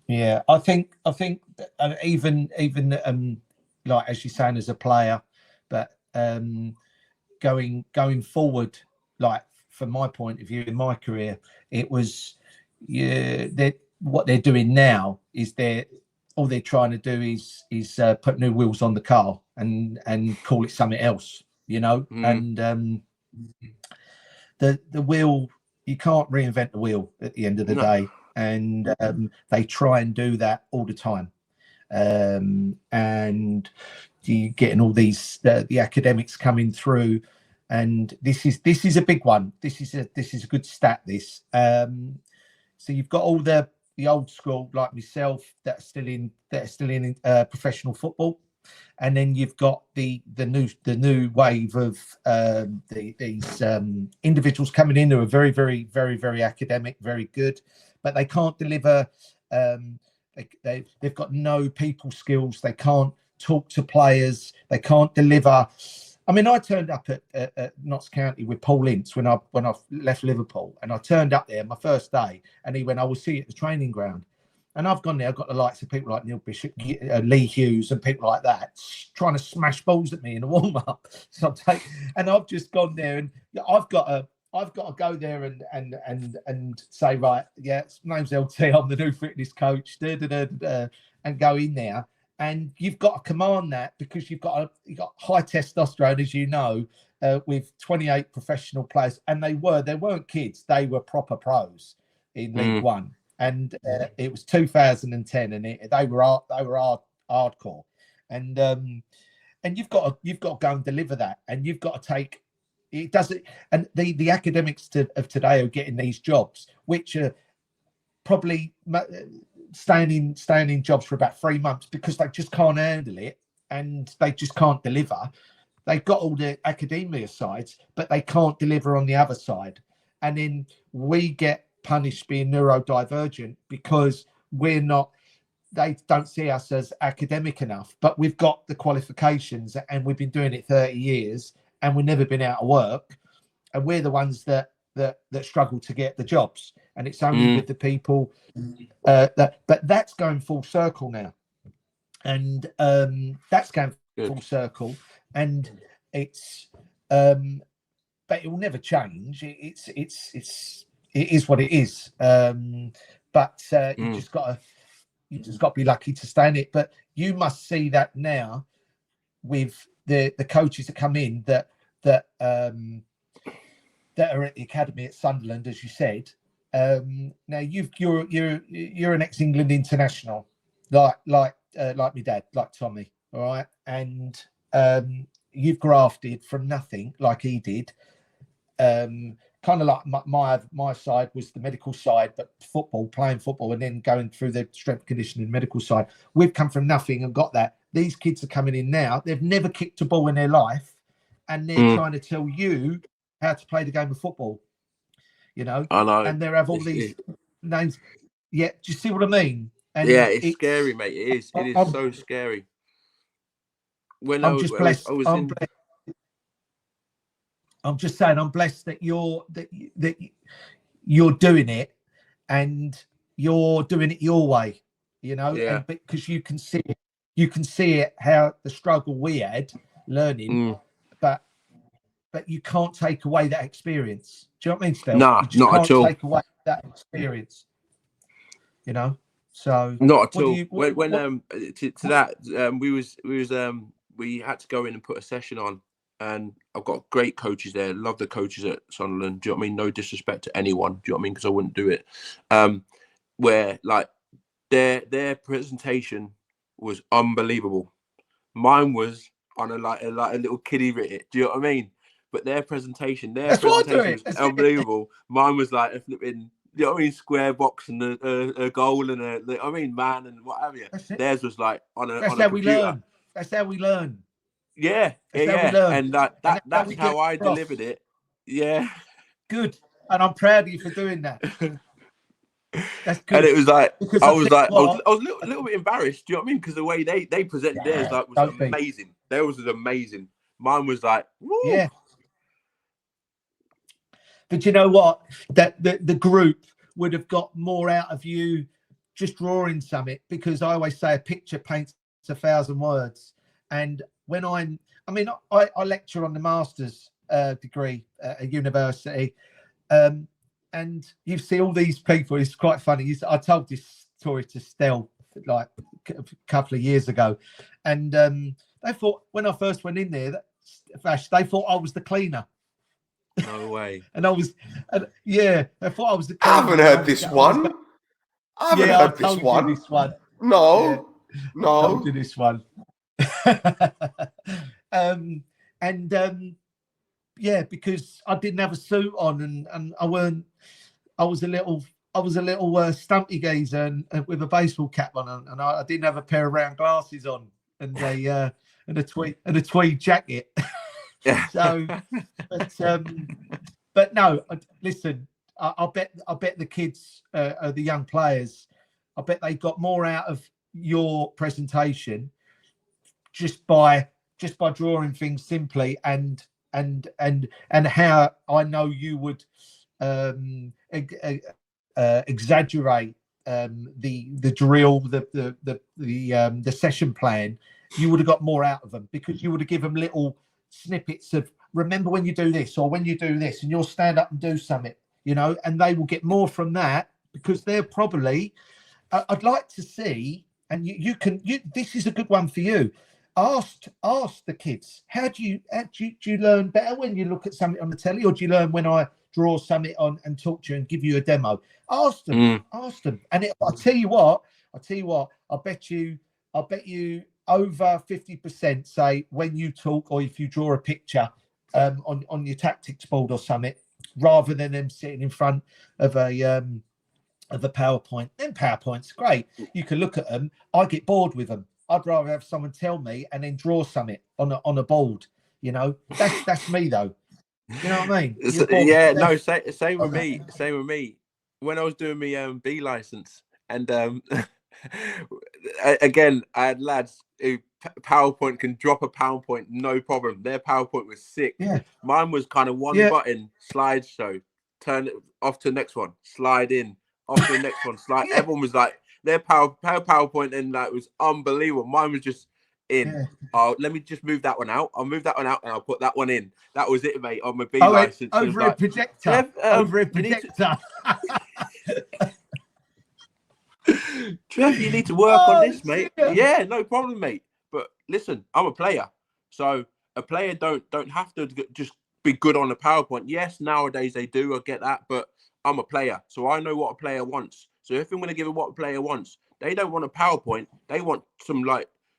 Yeah. I think even like as you're saying as a player, but going forward, like from my point of view in my career, it was what they're doing now is all they're trying to do is put new wheels on the car and call it something else, you know, and the wheel. You can't reinvent the wheel at the end of the day, and they try and do that all the time. And you're getting all these the academics coming through, and this is a big one. This is a good stat. This so you've got all the old school like myself that are still in professional football. And then you've got the new wave of these individuals coming in who are very, very, very, very academic, very good, but they can't deliver. They've got no people skills. They can't talk to players. They can't deliver. I mean, I turned up at Notts County with Paul Ince when I left Liverpool, and I turned up there my first day, and he went, "I will see you at the training ground." And I've gone there, I've got the likes of people like Neil Bishop, Lee Hughes, and people like that trying to smash balls at me in a warm-up. So and I've just gone there, and I've got to go there and say, right, yeah, my name's LT, I'm the new fitness coach, and go in there. And you've got to command that because you've got high testosterone, as you know, with 28 professional players, and they weren't kids, they were proper pros in League One. And it was 2010, and they were hardcore, and you've got to go and deliver that, and you've got to take it. Doesn't, and the academics of today are getting these jobs, which are probably staying in jobs for about 3 months because they just can't handle it and they just can't deliver. They've got all the academia sides, but they can't deliver on the other side, and then we get punished being neurodivergent because they don't see us as academic enough, but we've got the qualifications and we've been doing it 30 years and we've never been out of work, and we're the ones that struggle to get the jobs, and it's only with the people but that's going full circle now, and that's going full circle, and it's but it will never change. It is what it is. But you just got to you just got to be lucky to stay in it. But you must see that now with the coaches that come in that are at the academy at Sunderland, as you said. Now you're an ex-England international, like my dad, like Tommy, all right, and you've grafted from nothing like he did. Kind of like my side was the medical side, but playing football, and then going through the strength conditioning medical side. We've come from nothing and got that. These kids are coming in now. They've never kicked a ball in their life, and they're trying to tell you how to play the game of football. You know, I know, and they have all these names. Yeah, do you see what I mean? And yeah, it's scary, mate. It is so scary. When I'm just blessed. I'm just saying, I'm blessed that you're doing it, and you're doing it your way. You know, and because you can see it, how the struggle we had learning, but you can't take away that experience. Do you know what I mean, Stel? Nah, you just not can't at all. Take away that experience. You know, so not at all. We had to go in and put a session on, and I've got great coaches there. Love the coaches at Sunderland. Do you know what I mean? No disrespect to anyone. Do you know what I mean? Because I wouldn't do it. Where like their presentation was unbelievable. Mine was on a little kiddie writ. Do you know what I mean? But their presentation was unbelievable. Mine was like a flipping, you know what I mean, square box and a goal and man and what have you. Theirs was like on a computer. We learn. That's how we learn. Yeah, and that's how I delivered it. Yeah, good, and I'm proud of you for doing that. That's good. And it was like I was a little bit embarrassed. Do you know what I mean? Because the way they presented theirs was amazing. Theirs was amazing. Mine was like, woo. Yeah. But you know what? That the group would have got more out of you just drawing something, because I always say a picture paints 1,000 words. And when I lecture on the master's degree at a university, and you see all these people. It's quite funny. I told this story to Stel like a couple of years ago, and they thought when I first went in there, they thought I was the cleaner. No way. And I was, I thought I was the cleaner. I haven't heard this one. I haven't heard this one. No. I told you this one. Because I didn't have a suit on, and I was a little stumpy geezer and with a baseball cap on, and I didn't have a pair of round glasses on, and a tweed jacket. So, but no, listen. I bet the kids, the young players, I bet they got more out of your presentation just by drawing things simply, and how I know you would exaggerate the drill, the session plan. You would have got more out of them, because you would have given them little snippets of, remember when you do this, or when you do this, and you'll stand up and do something, you know, and they will get more from that, because they're probably, I'd like to see, and you can, this is a good one for you. Ask the kids, how do you learn better when you look at something on the telly, or do you learn when I draw something on and talk to you and give you a demo? Ask them. And I'll tell you what, I bet you over 50% say when you talk, or if you draw a picture on your tactics board or something, rather than them sitting in front of a PowerPoint. Then PowerPoint's great. You can look at them. I get bored with them. I'd rather have someone tell me and then draw something on a board. You know, that's me though. You know what I mean? Yeah, no, same with me. Same with me. When I was doing my B license, and again, I had lads who PowerPoint can drop a PowerPoint, no problem. Their PowerPoint was sick. Yeah. Mine was kind of one button, slideshow, turn it off to the next one, slide in, off to the next one, slide. Everyone was like, their PowerPoint, and that was unbelievable. Mine was just in. Yeah. Oh, let me just move that one out. I'll move that one out, and I'll put that one in. That was it, mate. On my B license, over a projector. Over a projector. Trev, you need to work on this, mate. Yeah, no problem, mate. But listen, I'm a player, so a player don't have to just be good on the PowerPoint. Yes, nowadays they do. I get that, but I'm a player, so I know what a player wants. So if I'm going to give them what a player wants, they don't want a PowerPoint. They want some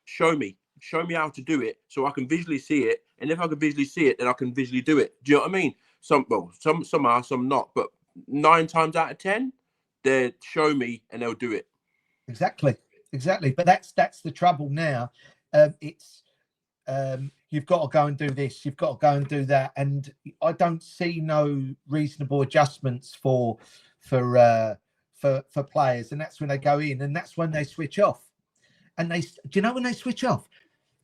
show me how to do it, so I can visually see it. And if I can visually see it, then I can visually do it. Do you know what I mean? Some are, some not. But 9 times out of 10, they show me and they'll do it. Exactly. But that's the trouble now. It's you've got to go and do this, you've got to go and do that, and I don't see no reasonable adjustments for players, and that's when they go in, and that's when they switch off. And do you know when they switch off?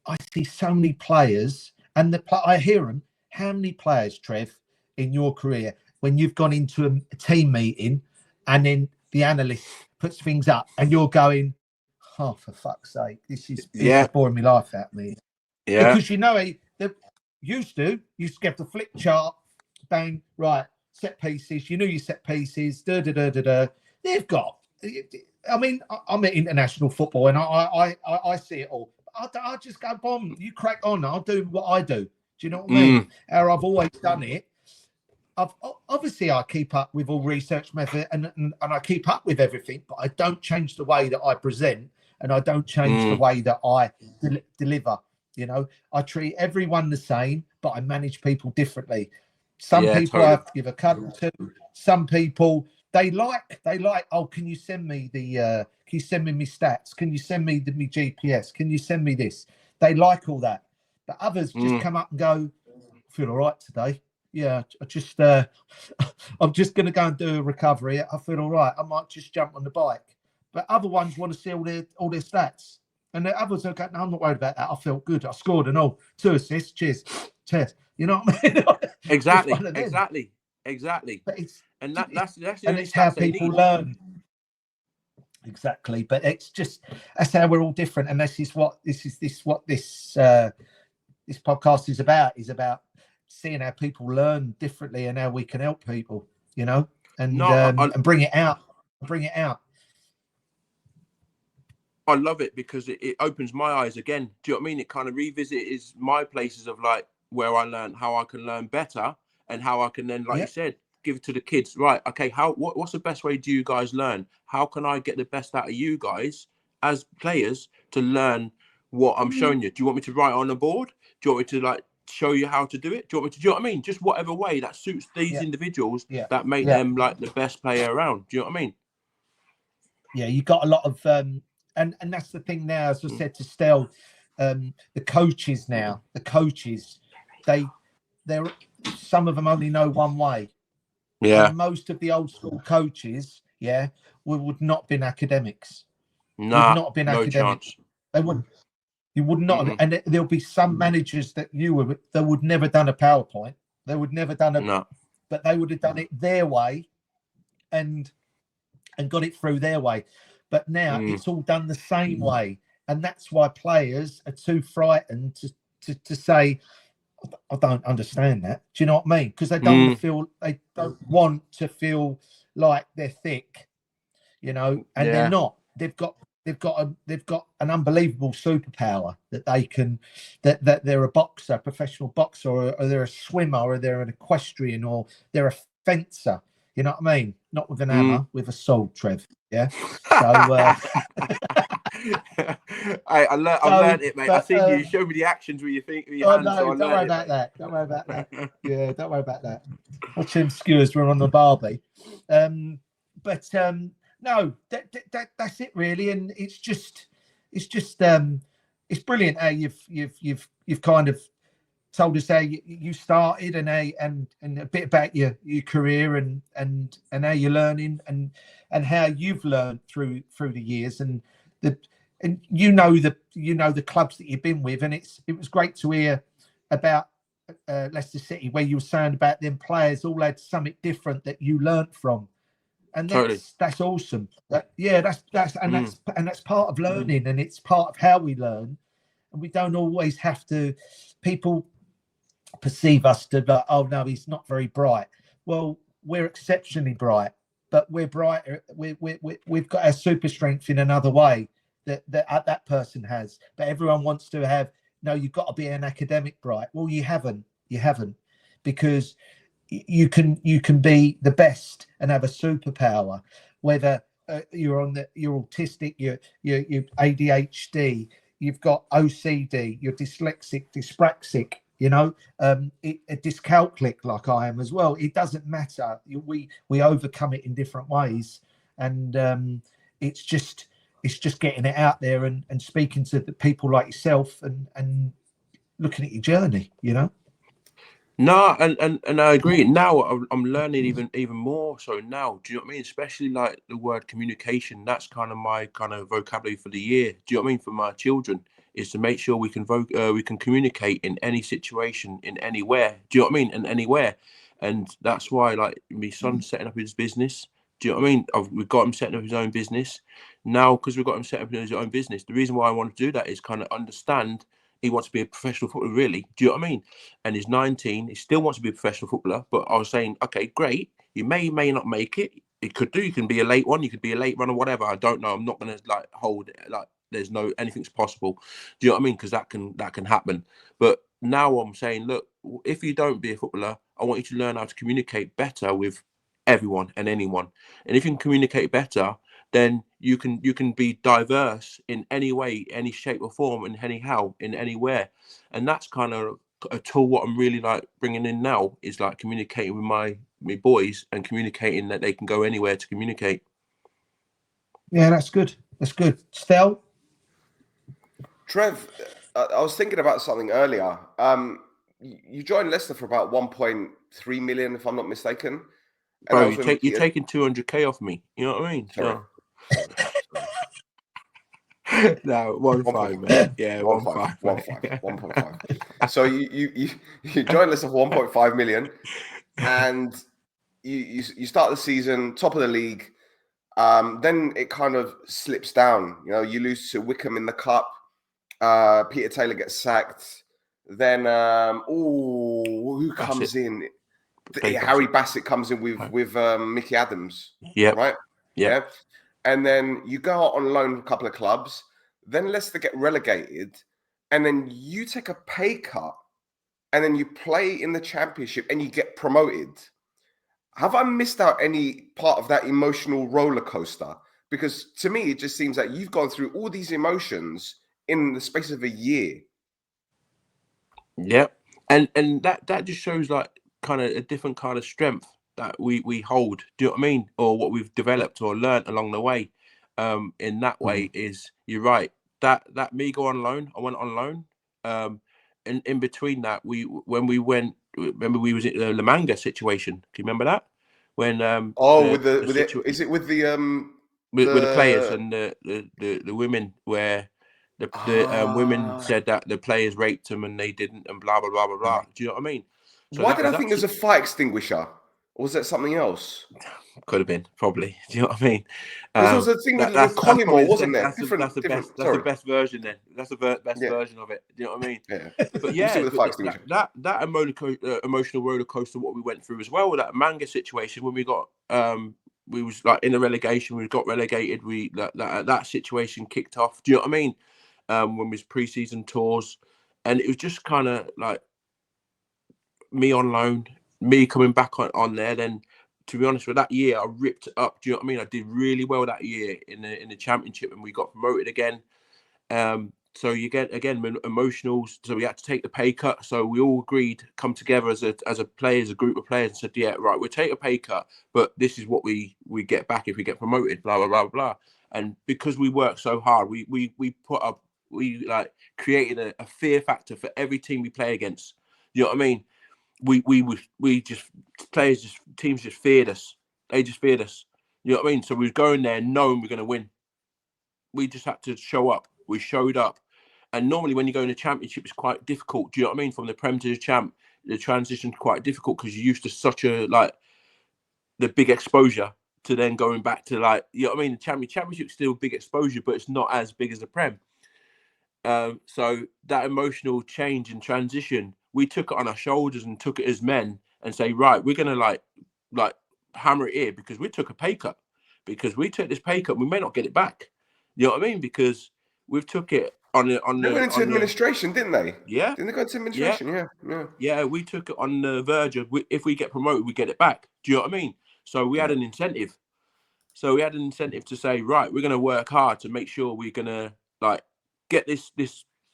I see so many players, and I hear them. How many players, Trev, in your career, when you've gone into a team meeting, and then the analyst puts things up, and you're going, "Oh, for fuck's sake, this is boring my life out, me." Yeah, because they used to get the flick chart, bang, right, set pieces. You knew your set pieces. They've got. I mean, I'm at international football, and I see it all. I just go, bomb. You crack on. I'll do what I do. Do you know what I mean? How I've always done it. Obviously I keep up with all research method, and I keep up with everything, but I don't change the way that I present, and I don't change the way that I deliver. You know, I treat everyone the same, but I manage people differently. Some people I have to give a cuddle to. Some people they like. Oh, can you send me my stats? Can you send me my GPS? Can you send me this? They like all that. But others just come up and go, I feel all right today. Yeah, I just I'm just going to go and do a recovery. I feel all right. I might just jump on the bike. But other ones want to see all their stats. And the others are going, no, I'm not worried about that. I felt good. I scored and all. 2 assists. Cheers. You know what I mean? Exactly. But it's how people learn. Exactly. But that's how we're all different. And this podcast is about seeing how people learn differently and how we can help people, you know, and bring it out. I love it because it opens my eyes again. Do you know what I mean? It kind of revisits my places of where I learned how I can learn better and how I can then, you said, give it to the kids. Right. Okay. What's the best way do you guys learn? How can I get the best out of you guys as players to learn what I'm showing you? Do you want me to write on the board? Do you want me to show you how to do it? Do you want me to, do you know what I mean? Just whatever way that suits these individuals that make them the best player around. Do you know what I mean? Yeah, you got a lot of and that's the thing now, as I said to Stel, the coaches, they're some of them only know one way. Yeah. And most of the old school coaches, would not have been academics. Nah, would not have been no academics. Chance. They wouldn't. You would not have, and there'll be some managers that would never done a PowerPoint. They would never done but they would have done it their way and got it through their way. But now it's all done the same way. And that's why players are too frightened to say, I don't understand that. Do you know what I mean? Because they don't want to feel like they're thick, you know, and they're not. They've got an unbelievable superpower that they can, that they're a boxer, professional boxer, or they're a swimmer, or they're an equestrian, or they're a fencer. You know what I mean? Not with an hammer, with a sword, Trev. Yeah. So I learned it, mate. I think you showed me the actions with your hands. No, don't worry about that. Don't worry about that. Yeah, don't worry about that. Watch them skewers were on the Barbie. No, that's it really, and it's brilliant how you've kind of told us how you started and a bit about your career and how you're learning and how you've learned through the years and the clubs that you've been with, and it was great to hear about Leicester City, where you were saying about them players all had something different that you learnt from, and that's awesome. That's part of learning, and it's part of how we learn, and we don't always have to. People perceive us to oh no, he's not very bright. Well, we're exceptionally bright, but we're brighter. We've got our super strength in another way that person has. But everyone wants to have, no, you've got to be an academic bright. Well, you haven't, because you can be the best and have a superpower, whether you're autistic, you're ADHD, you've got OCD, you're dyslexic, dyspraxic, a dyscalculic like I am as well. It doesn't matter. We overcome it in different ways, and it's just getting it out there and speaking to the people like yourself and looking at your journey, No, and I agree. Now I'm learning even more. So now, do you know what I mean? Especially like the word communication. That's kind of my kind of vocabulary for the year. Do you know what I mean? For my children, is to make sure we can communicate in any situation, in anywhere. Do you know what I mean? And anywhere, and that's why like my son's setting up his business. Do you know what I mean? We've got him setting up his own business now, because we've got him setting up his own business. The reason why I want to do that is kind of understand. He wants to be a professional footballer, really. Do you know what I mean? And he's 19. He still wants to be a professional footballer. But I was saying, okay, great. You may not make it. It could do. You can be a late one. You could be a late runner, whatever. I don't know. I'm not going to like hold it. Like there's no anything's possible. Do you know what I mean? Because that can happen. But now I'm saying, look, if you don't be a footballer, I want you to learn how to communicate better with everyone and anyone. And if you can communicate better, then you can be diverse in any way, any shape or form, and anyhow, in anywhere. And that's kind of a tool what I'm really like bringing in now, is like communicating with my boys and communicating that they can go anywhere to communicate. Yeah, that's good. Stel? Trev, I was thinking about something earlier. You joined Leicester for about 1.3 million, if I'm not mistaken. Bro, you're taking 200k off me. You know what I mean? Sorry. No, 1.5, man. Yeah, 1.5. So you joined Leicester for 1.5 million, and you start the season top of the league. Then it kind of slips down. You lose to Wickham in the cup. Peter Taylor gets sacked. Then who comes in? Harry Bassett comes in with Mickey Adams. Yeah. Right. Yeah. And then you go out on loan a couple of clubs. Then Leicester get relegated, and then you take a pay cut, and then you play in the Championship, and you get promoted. Have I missed out any part of that emotional roller coaster? Because to me, it just seems like you've gone through all these emotions in the space of a year. Yeah, and that just shows like kind of a different kind of strength that we hold. Do you know what I mean? Or what we've developed or learn't along the way. In that way is, you're right. That me go on loan, I went on loan. And in between that, when we was in the Lamanga situation. Do you remember that? When with the players and the women, where the women said that the players raped them and they didn't, and blah blah blah blah blah. Do you know what I mean? So why did I think there's a fire extinguisher? Or was that something else? Could have been, probably. Do you know what I mean? There was a thing with Collymore, wasn't there? That's the best version then. That's the best version of it. Do you know what I mean? Yeah. But yeah, that emotional roller coaster, what we went through as well, with that Manga situation, when we got we was like in a relegation, we got relegated, that situation kicked off. Do you know what I mean? When we was pre-season tours, and it was just kind of like me on loan, me coming back on there. Then, to be honest, with that year, I ripped it up. Do you know what I mean? I did really well that year in the Championship, and we got promoted again. So you get again emotional. So we had to take the pay cut. So we all agreed, come together as a group of players, and said, yeah, right, we'll take a pay cut, but this is what we get back if we get promoted. Blah blah blah blah. And because we worked so hard, we created a fear factor for every team we play against. You know what I mean? Teams just feared us. They just feared us. You know what I mean? So we was going there knowing we're going to win. We just had to show up. We showed up. And normally when you go in the Championship, it's quite difficult. Do you know what I mean? From the Prem to the Champ, the transition's quite difficult because you're used to such a, the big exposure to then going back to, you know what I mean? The Championship's still big exposure, but it's not as big as the Prem. So that emotional change and transition, we took it on our shoulders and took it as men and say, right, we're going to hammer it here because we took a pay cut. Because we took this pay cut, we may not get it back. You know what I mean? Because we've took it on the. They went into administration, didn't they? Yeah. Didn't they go into administration? Yeah. We took it on the verge of if we get promoted, we get it back. Do you know what I mean? So we had an incentive. So we had an incentive to say, right, we're going to work hard to make sure we're going to like get this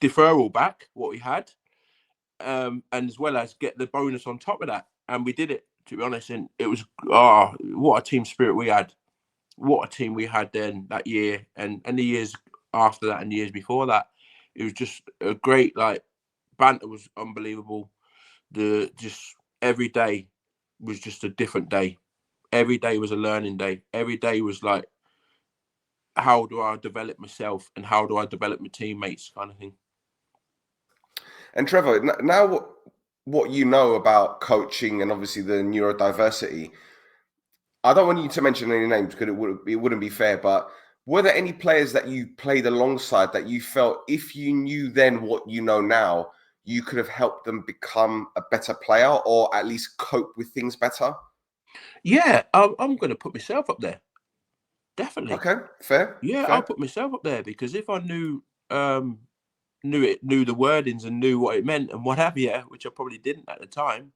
deferral back, what we had, and as well as get the bonus on top of that. And we did it, to be honest. And it was what a team spirit we had. What a team we had then that year and the years after that and the years before that. It was just a great, like, banter was unbelievable. Just every day was just a different day. Every day was a learning day. Every day was like, how do I develop myself and how do I develop my teammates, kind of thing. And Trevor, now what you know about coaching and obviously the neurodiversity, I don't want you to mention any names because it wouldn't be fair, but were there any players that you played alongside that you felt if you knew then what you know now, you could have helped them become a better player or at least cope with things better? Yeah, I'm going to put myself up there. Definitely. Okay, fair. Yeah, fair. I'll put myself up there because if I knew the wordings and knew what it meant and what have you, which I probably didn't at the time,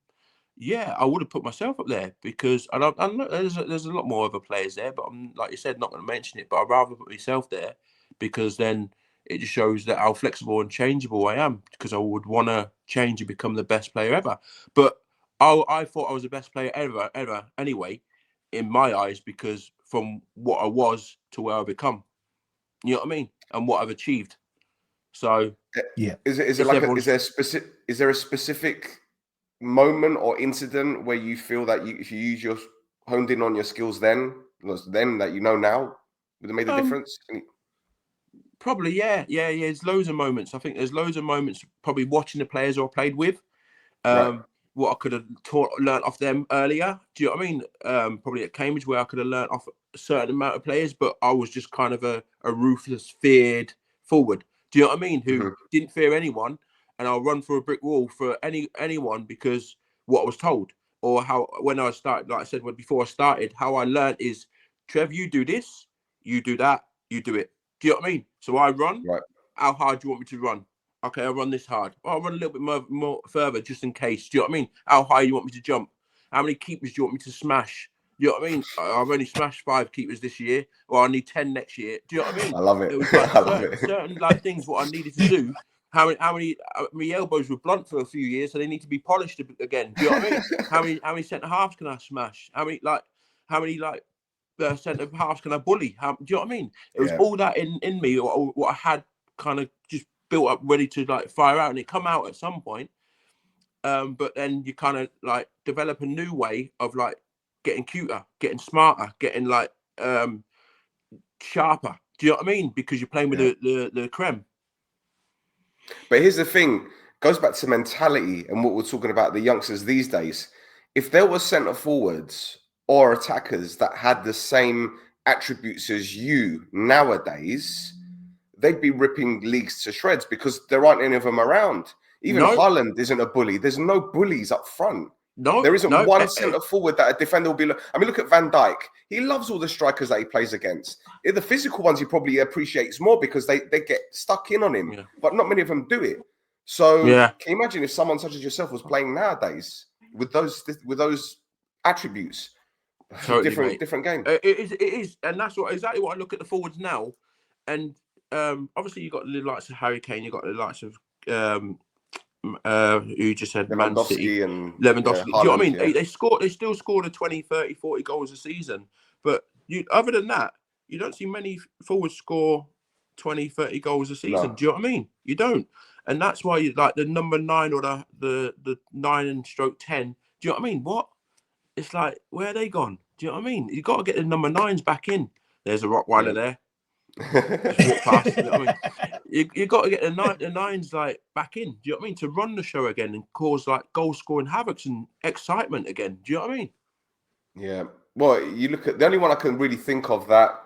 yeah, I would have put myself up there because I know there's a lot more other players there, but I'm, like you said, not going to mention it. But I'd rather put myself there because then it just shows that how flexible and changeable I am because I would want to change and become the best player ever. But I thought I was the best player ever anyway, in my eyes, because from what I was to where I've become, you know what I mean, and what I've achieved. So yeah, is there a specific moment or incident where you feel that if you use your honed in on your skills then that you know now would have made a difference? Probably, yeah. There's loads of moments. I think there's loads of moments probably watching the players I played with. Right. What I could have learned off them earlier. Do you know what I mean? Probably at Cambridge where I could have learned off a certain amount of players, but I was just kind of a ruthless, feared forward. Do you know what I mean? Who didn't fear anyone, and I'll run through a brick wall for anyone because what I was told, or how when I started, like I said, before I started, how I learned is, Trev, you do this, you do that, you do it. Do you know what I mean? So I run. Right. How hard do you want me to run? Okay, I'll run this hard. I'll run a little bit more further just in case. Do you know what I mean? How high you want me to jump? How many keepers do you want me to smash? Do you know what I mean? I've only smashed 5 keepers this year, or I need 10 next year. Do you know what I mean? I love it. It was like certain like things what I needed to do. How many my elbows were blunt for a few years, so they need to be polished again. Do you know what I mean? How many centre halves can I smash? How many centre halves can I bully? Do you know what I mean? It was all that in me, or what I had kind of just built up, ready to like fire out, and it come out at some point. But then you kind of like develop a new way of like getting cuter, getting smarter, getting like sharper. Do you know what I mean? Because you're playing with the creme. But here's the thing, goes back to mentality and what we're talking about the youngsters these days. If there were centre forwards or attackers that had the same attributes as you nowadays, they'd be ripping leagues to shreds because there aren't any of them around. Even Haaland isn't a bully. There's no bullies up front. There isn't one centre forward that a defender will be. I mean, look at Van Dijk. He loves all the strikers that he plays against. The physical ones he probably appreciates more because they get stuck in on him, but not many of them do it. So can you imagine if someone such as yourself was playing nowadays with those attributes? Totally, different game. It is, and that's exactly what I look at the forwards now. And obviously you got the likes of Harry Kane, you got the likes of who just said Man City and Lewandowski. Do you know what I mean? They still scored 20, 30, 40 goals a season. But other than that, you don't see many forwards score 20, 30 goals a season. No. Do you know what I mean? You don't. And that's why you like the number 9 or the 9 and stroke 10. Do you know what I mean? What? It's like, where are they gone? Do you know what I mean? You got to get the number 9s back in. There's a Rottweiler there. Just walk past, you know what I mean? You got to get the 9s like back in. Do you know what I mean? To run the show again and cause like goal scoring havocs and excitement again. Do you know what I mean? Yeah. Well, you look at the only one I can really think of that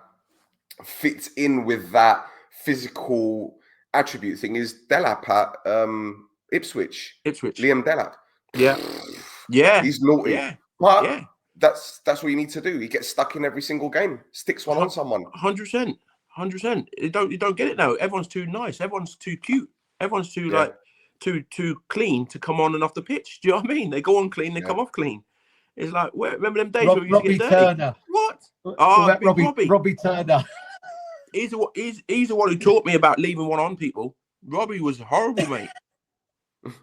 fits in with that physical attribute thing is Delap at Ipswich. Liam Delap. Yeah. He's naughty. Yeah. But that's what you need to do. You get stuck in every single game, sticks one on someone. 100%. You don't get it now. Everyone's too nice. Everyone's too cute. Everyone's too like too clean to come on and off the pitch. Do you know what I mean? They go on clean, they come off clean. It's like, remember them days where we used to get dirty? Turner. What? Robbie Turner. He's the one who taught me about leaving one on people. Robbie was horrible, mate.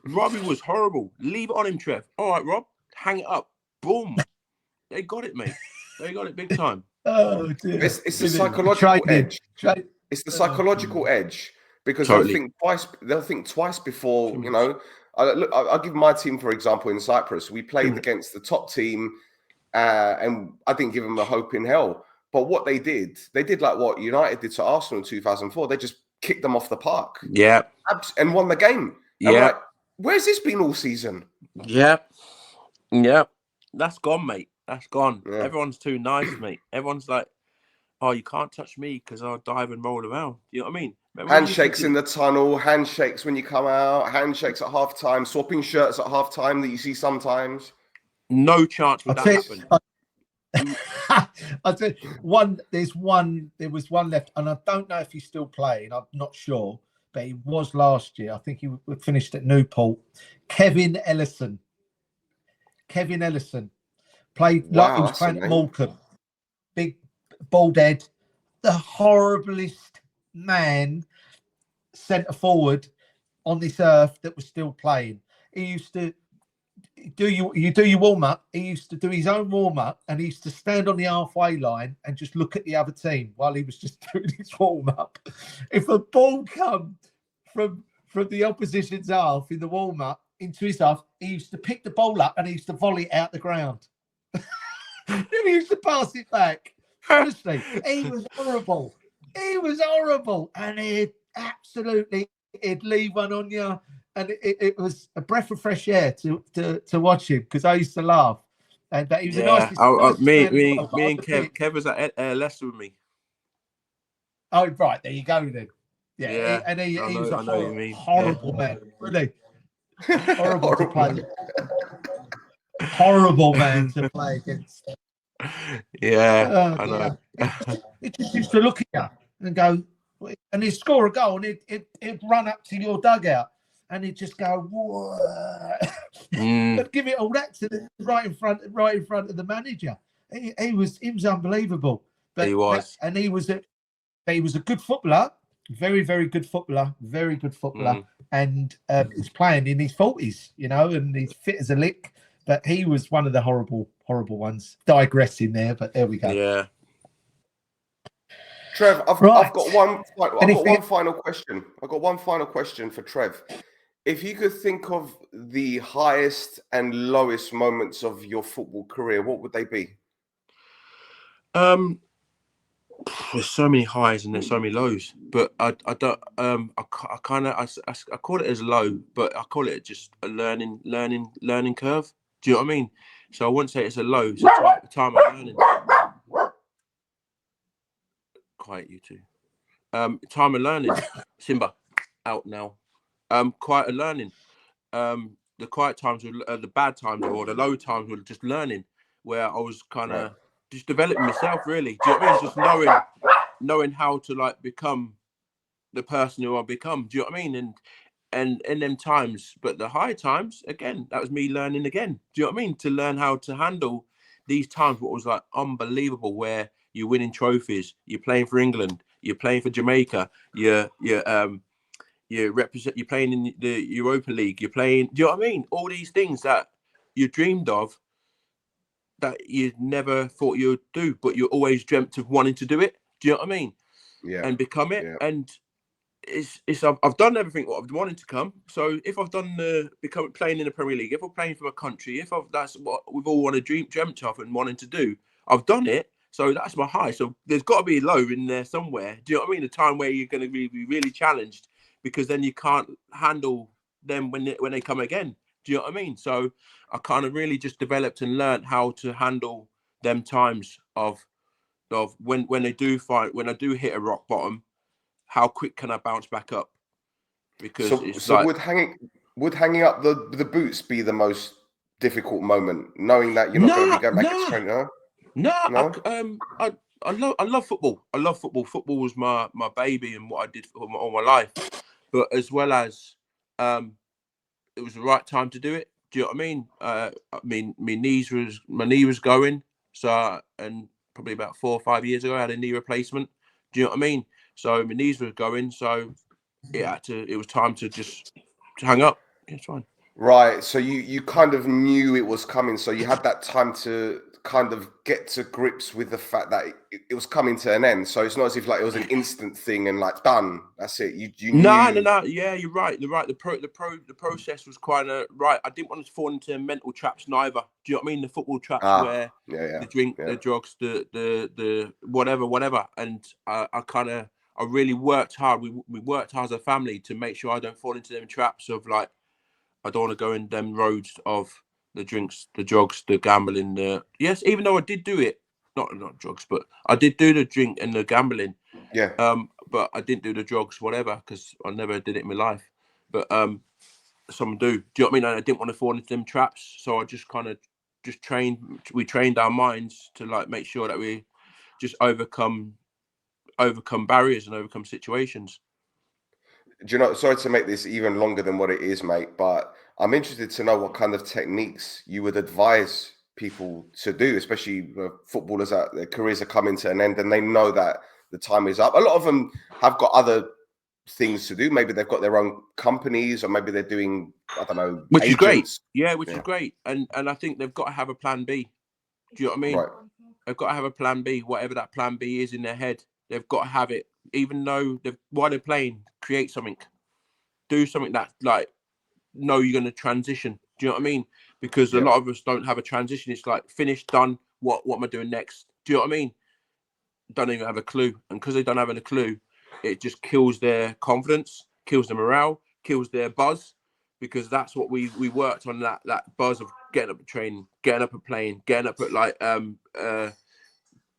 Robbie was horrible. Leave it on him, Trev. All right, Rob, hang it up. Boom. They got it, mate. They got it big time. Oh, dear. It's the psychological edge. It's the psychological edge, because they'll think twice before, you know. I'll give my team, for example, in Cyprus. We played against the top team, and I didn't give them a hope in hell. But what they did like what United did to Arsenal in 2004. They just kicked them off the park. Yeah. And won the game. Yeah. Like, where's this been all season? Yeah. Yeah. That's gone, mate. That's gone. Yeah. Everyone's too nice, mate. Everyone's like, oh, you can't touch me because I'll dive and roll around. You know what I mean? Remember handshakes in the tunnel, handshakes when you come out, handshakes at half time, swapping shirts at half time that you see sometimes. No chance would that happen. I'll tell you, there was one left, and I don't know if he's still playing. I'm not sure, but he was last year. I think he finished at Newport. Kevin Ellison played like he was playing at Morecambe. Big bald head, the horriblest man centre forward on this earth that was still playing. He used to do your warm up. He used to do his own warm up, and he used to stand on the halfway line and just look at the other team while he was just doing his warm up. If a ball come from the opposition's half in the warm up into his half, he used to pick the ball up and he used to volley it out the ground. Then he used to pass it back. Honestly, he was horrible. And he'd leave one on you. And it was a breath of fresh air to watch him, because I used to laugh. And he was a nice. Me and Kev was at Leicester with me. Oh, right, there you go then. Yeah. And he was a horrible man, really. Horrible to play. Horrible man to play against. Yeah, I know. He just used to look at you and go, and he'd score a goal, and he'd run up to your dugout, and he'd just go, but give it all that to right in front of the manager. He was unbelievable. But, he was, and he was a good footballer, very, very good footballer, and he's playing in his 40s, you know, and he's fit as a lick. But he was one of the horrible ones. Digressing there, but there we go. Yeah. Trev, I've got one final question. I've got one final question for Trev. If you could think of the highest and lowest moments of your football career, what would they be? There's so many highs and there's so many lows, but I don't. I call it as low, but I call it just a learning curve. Do you know what I mean? So I wouldn't say it's a low. It's a time of learning. Quiet, you two. Time of learning. Simba, out now. Quite a learning. The quiet times were the bad times, or the low times were just learning, where I was kind of just developing myself. Really, do you know what I mean? Just knowing how to like become the person who I become. Do you know what I mean? And in them times, but the high times, again, that was me learning again. Do you know what I mean? To learn how to handle these times, what was like unbelievable, where you're winning trophies, you're playing for England, you're playing for Jamaica, you're playing in the Europa League, you're playing. Do you know what I mean? All these things that you dreamed of, that you never thought you would do, but you always dreamt of wanting to do it. Do you know what I mean? Yeah. And become it. Yeah. And I've done everything what I've wanted to come. So if I've done playing in the Premier League, if I'm playing for a country, that's what we've all dreamt of and wanting to do, I've done it. So that's my high. So there's got to be a low in there somewhere. Do you know what I mean? A time where you're going to be really challenged, because then you can't handle them when they come again. Do you know what I mean? So I kind of really just developed and learned how to handle them times of when I do hit a rock bottom, how quick can I bounce back up? Because would hanging up the boots be the most difficult moment, knowing that you're not going to be going back to training? I love football. I love football. Football was my baby and what I did for all my life. But as well as it was the right time to do it. Do you know what I mean? My knee was going. So, and probably about 4 or 5 years ago, I had a knee replacement. Do you know what I mean? So my knees were going. So it was time to just hang up. It's fine. Right. So you kind of knew it was coming. So you had that time to kind of get to grips with the fact that it was coming to an end. So it's not as if like it was an instant thing and like done. That's it. You knew. No. Yeah, you're right. The process was quite right. I didn't want to fall into mental traps neither. Do you know what I mean? The football traps where the drink, the drugs, the whatever. And I really worked hard. We worked hard as a family to make sure I don't fall into them traps of like, I don't want to go in them roads of the drinks, the drugs, the gambling. Yes, even though I did do it, not drugs, but I did do the drink and the gambling. Yeah. But I didn't do the drugs, whatever, because I never did it in my life. But some do. Do you know what I mean? And I didn't want to fall into them traps, so I just kind of trained. We trained our minds to like make sure that we just overcome barriers and overcome situations. Do you know, sorry to make this even longer than what it is, mate, but I'm interested to know what kind of techniques you would advise people to do, especially footballers that their careers are coming to an end and they know that the time is up. A lot of them have got other things to do. Maybe they've got their own companies, or maybe they're doing, I don't know, which agents. Is great. Yeah, which is great. And I think they've got to have a plan B. Do you know what I mean? Right. They've got to have a plan B, whatever that plan B is in their head. They've got to have it, even though while they're playing, create something, do something that like, know you're going to transition. Do you know what I mean? Because a lot of us don't have a transition. It's like finished, done. What am I doing next? Do you know what I mean? Don't even have a clue. And because they don't have a clue, it just kills their confidence, kills their morale, kills their buzz. Because that's what we worked on, that buzz of getting up at training, getting up at playing, getting up at like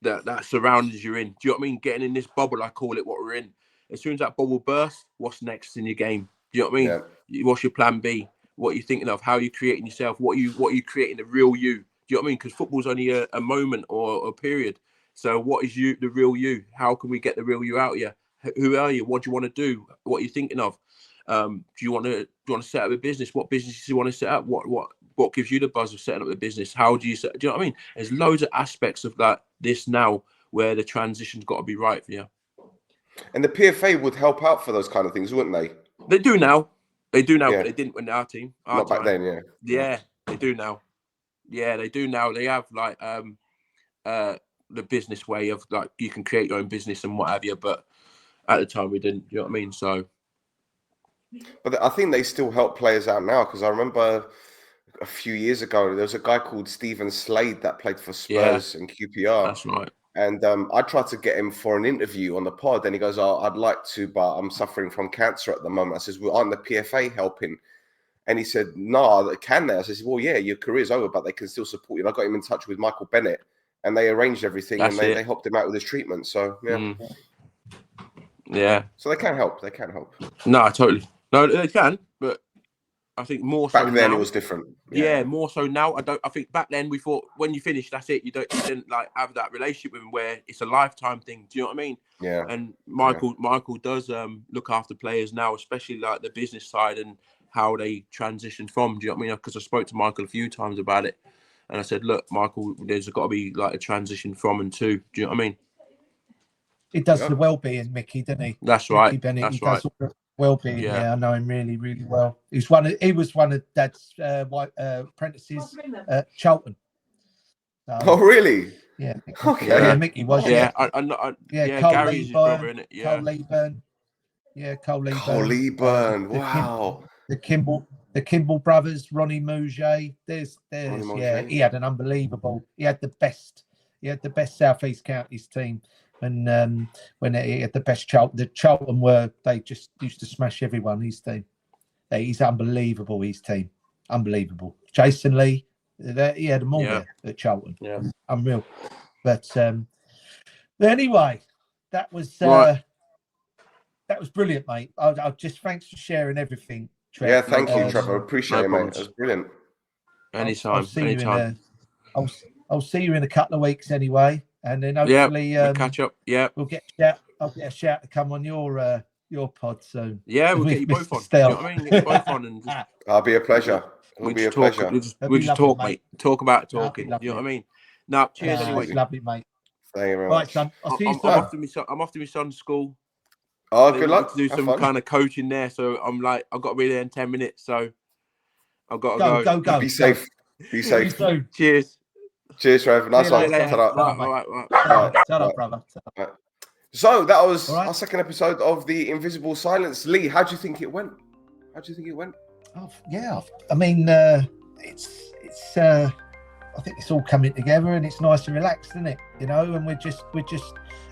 that surroundings you're in. Do you know what I mean? Getting in this bubble, I call it, what we're in. As soon as that bubble bursts, what's next in your game? Do you know what I mean? Yeah. What's your plan B? What are you thinking of? How are you creating yourself? What are you creating the real you? Do you know what I mean? Because football's only a moment or a period. So what is the real you? How can we get the real you out of you? Who are you? What do you want to do? What are you thinking of? Do you want to set up a business? What business do you want to set up? What gives you the buzz of setting up a business? How do you do you know what I mean? There's loads of aspects of this now where the transition's got to be right for you. And the PFA would help out for those kind of things, wouldn't they? They do now. But they didn't when our team. Not back then, yeah. Yeah, they do now. Yeah, they do now. They have like the business way of like you can create your own business and what have you. But at the time we didn't. Do you know what I mean? So. But I think they still help players out now, because I remember a few years ago there was a guy called Stephen Slade that played for Spurs and QPR. That's right. And I tried to get him for an interview on the pod, and he goes, "Oh, I'd like to, but I'm suffering from cancer at the moment." I says, "Well, aren't the PFA helping?" And he said, "No, can they?" I says, "Well, yeah, your career's over, but they can still support you." And I got him in touch with Michael Bennett, and they arranged everything, and they helped him out with his treatment. So yeah. So they can help. They can help. No, totally. No, they can, but I think more so back then now, it was different. Yeah, more so now. I think back then we thought when you finish, that's it. You didn't like have that relationship with him where it's a lifetime thing. Do you know what I mean? Yeah. And Michael does look after players now, especially like the business side and how they transition from. Do you know what I mean? Because I spoke to Michael a few times about it, and I said, "Look, Michael, there's got to be like a transition from and to." Do you know what I mean? He does the well-being, Mickey, doesn't he? That's right. Mickey Bennett, that's he right. does all the well-being. Yeah, I know him really, really well. He was one of Dad's apprentices at Charlton. Oh, really? Yeah. Okay. Yeah, Mickey was. Yeah, Cole Gary's his brother, innit? Yeah. Cole Leeburn. Yeah, Cole Leeburn. Cole Leeburn. Wow. The Kimball brothers, Ronnie Mouget. There's he had an unbelievable. He had the best South East Counties team. And when he had the best Charlton they just used to smash everyone. His team, he's unbelievable. His team, unbelievable. Jason Lee, he had them all there at Charlton. Yeah, unreal. But anyway, that was brilliant, mate. I just thanks for sharing everything, Trevor. Yeah, thank you, Trevor. Appreciate it, mate. That's brilliant. Anytime. I'll see you in a couple of weeks anyway, and then hopefully we'll catch up. Yeah, I'll get a shout to come on your pod soon. Yeah, we'll get you both on. You know what I mean? Get you both on, and just, I'll be a pleasure. It'll be a pleasure. We just talk, mate. Talk about talking. You know what I mean? No, cheers anyway. Lovely, mate. Thank you very much. Right, son. I'll see you soon. I'm off to my son's school. Oh, good luck. To do some kind of coaching there, so I'm like, I've got to be there in 10 minutes, so I've got to go. Be safe. Be safe. Cheers. Cheers, Trevor. Nice one. Right. Shut up, brother. Right. So that was our second episode of The Invisible Silence. Lee, how do you think it went? Oh, yeah, I mean, it's I think it's all coming together, and it's nice and relaxed, isn't it? You know, and we're just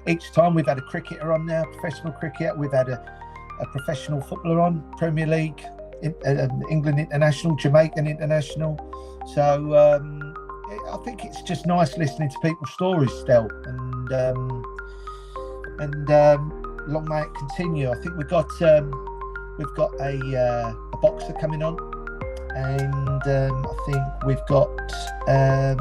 each time we've had a cricketer on now, professional cricket. We've had a professional footballer on, Premier League, England international, Jamaican international. So I think it's just nice listening to people's stories still, and long may it continue. I think we've got a boxer coming on, and I think we've got a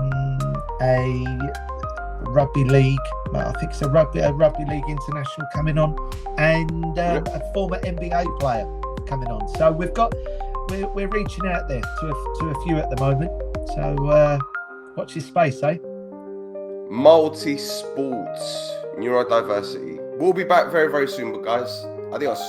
rugby league. I think it's a rugby league international coming on, and a former NBA player coming on. So we're reaching out there to a few at the moment. So watch this space, eh? Multi-sports, neurodiversity. We'll be back very, very soon, but guys, adios.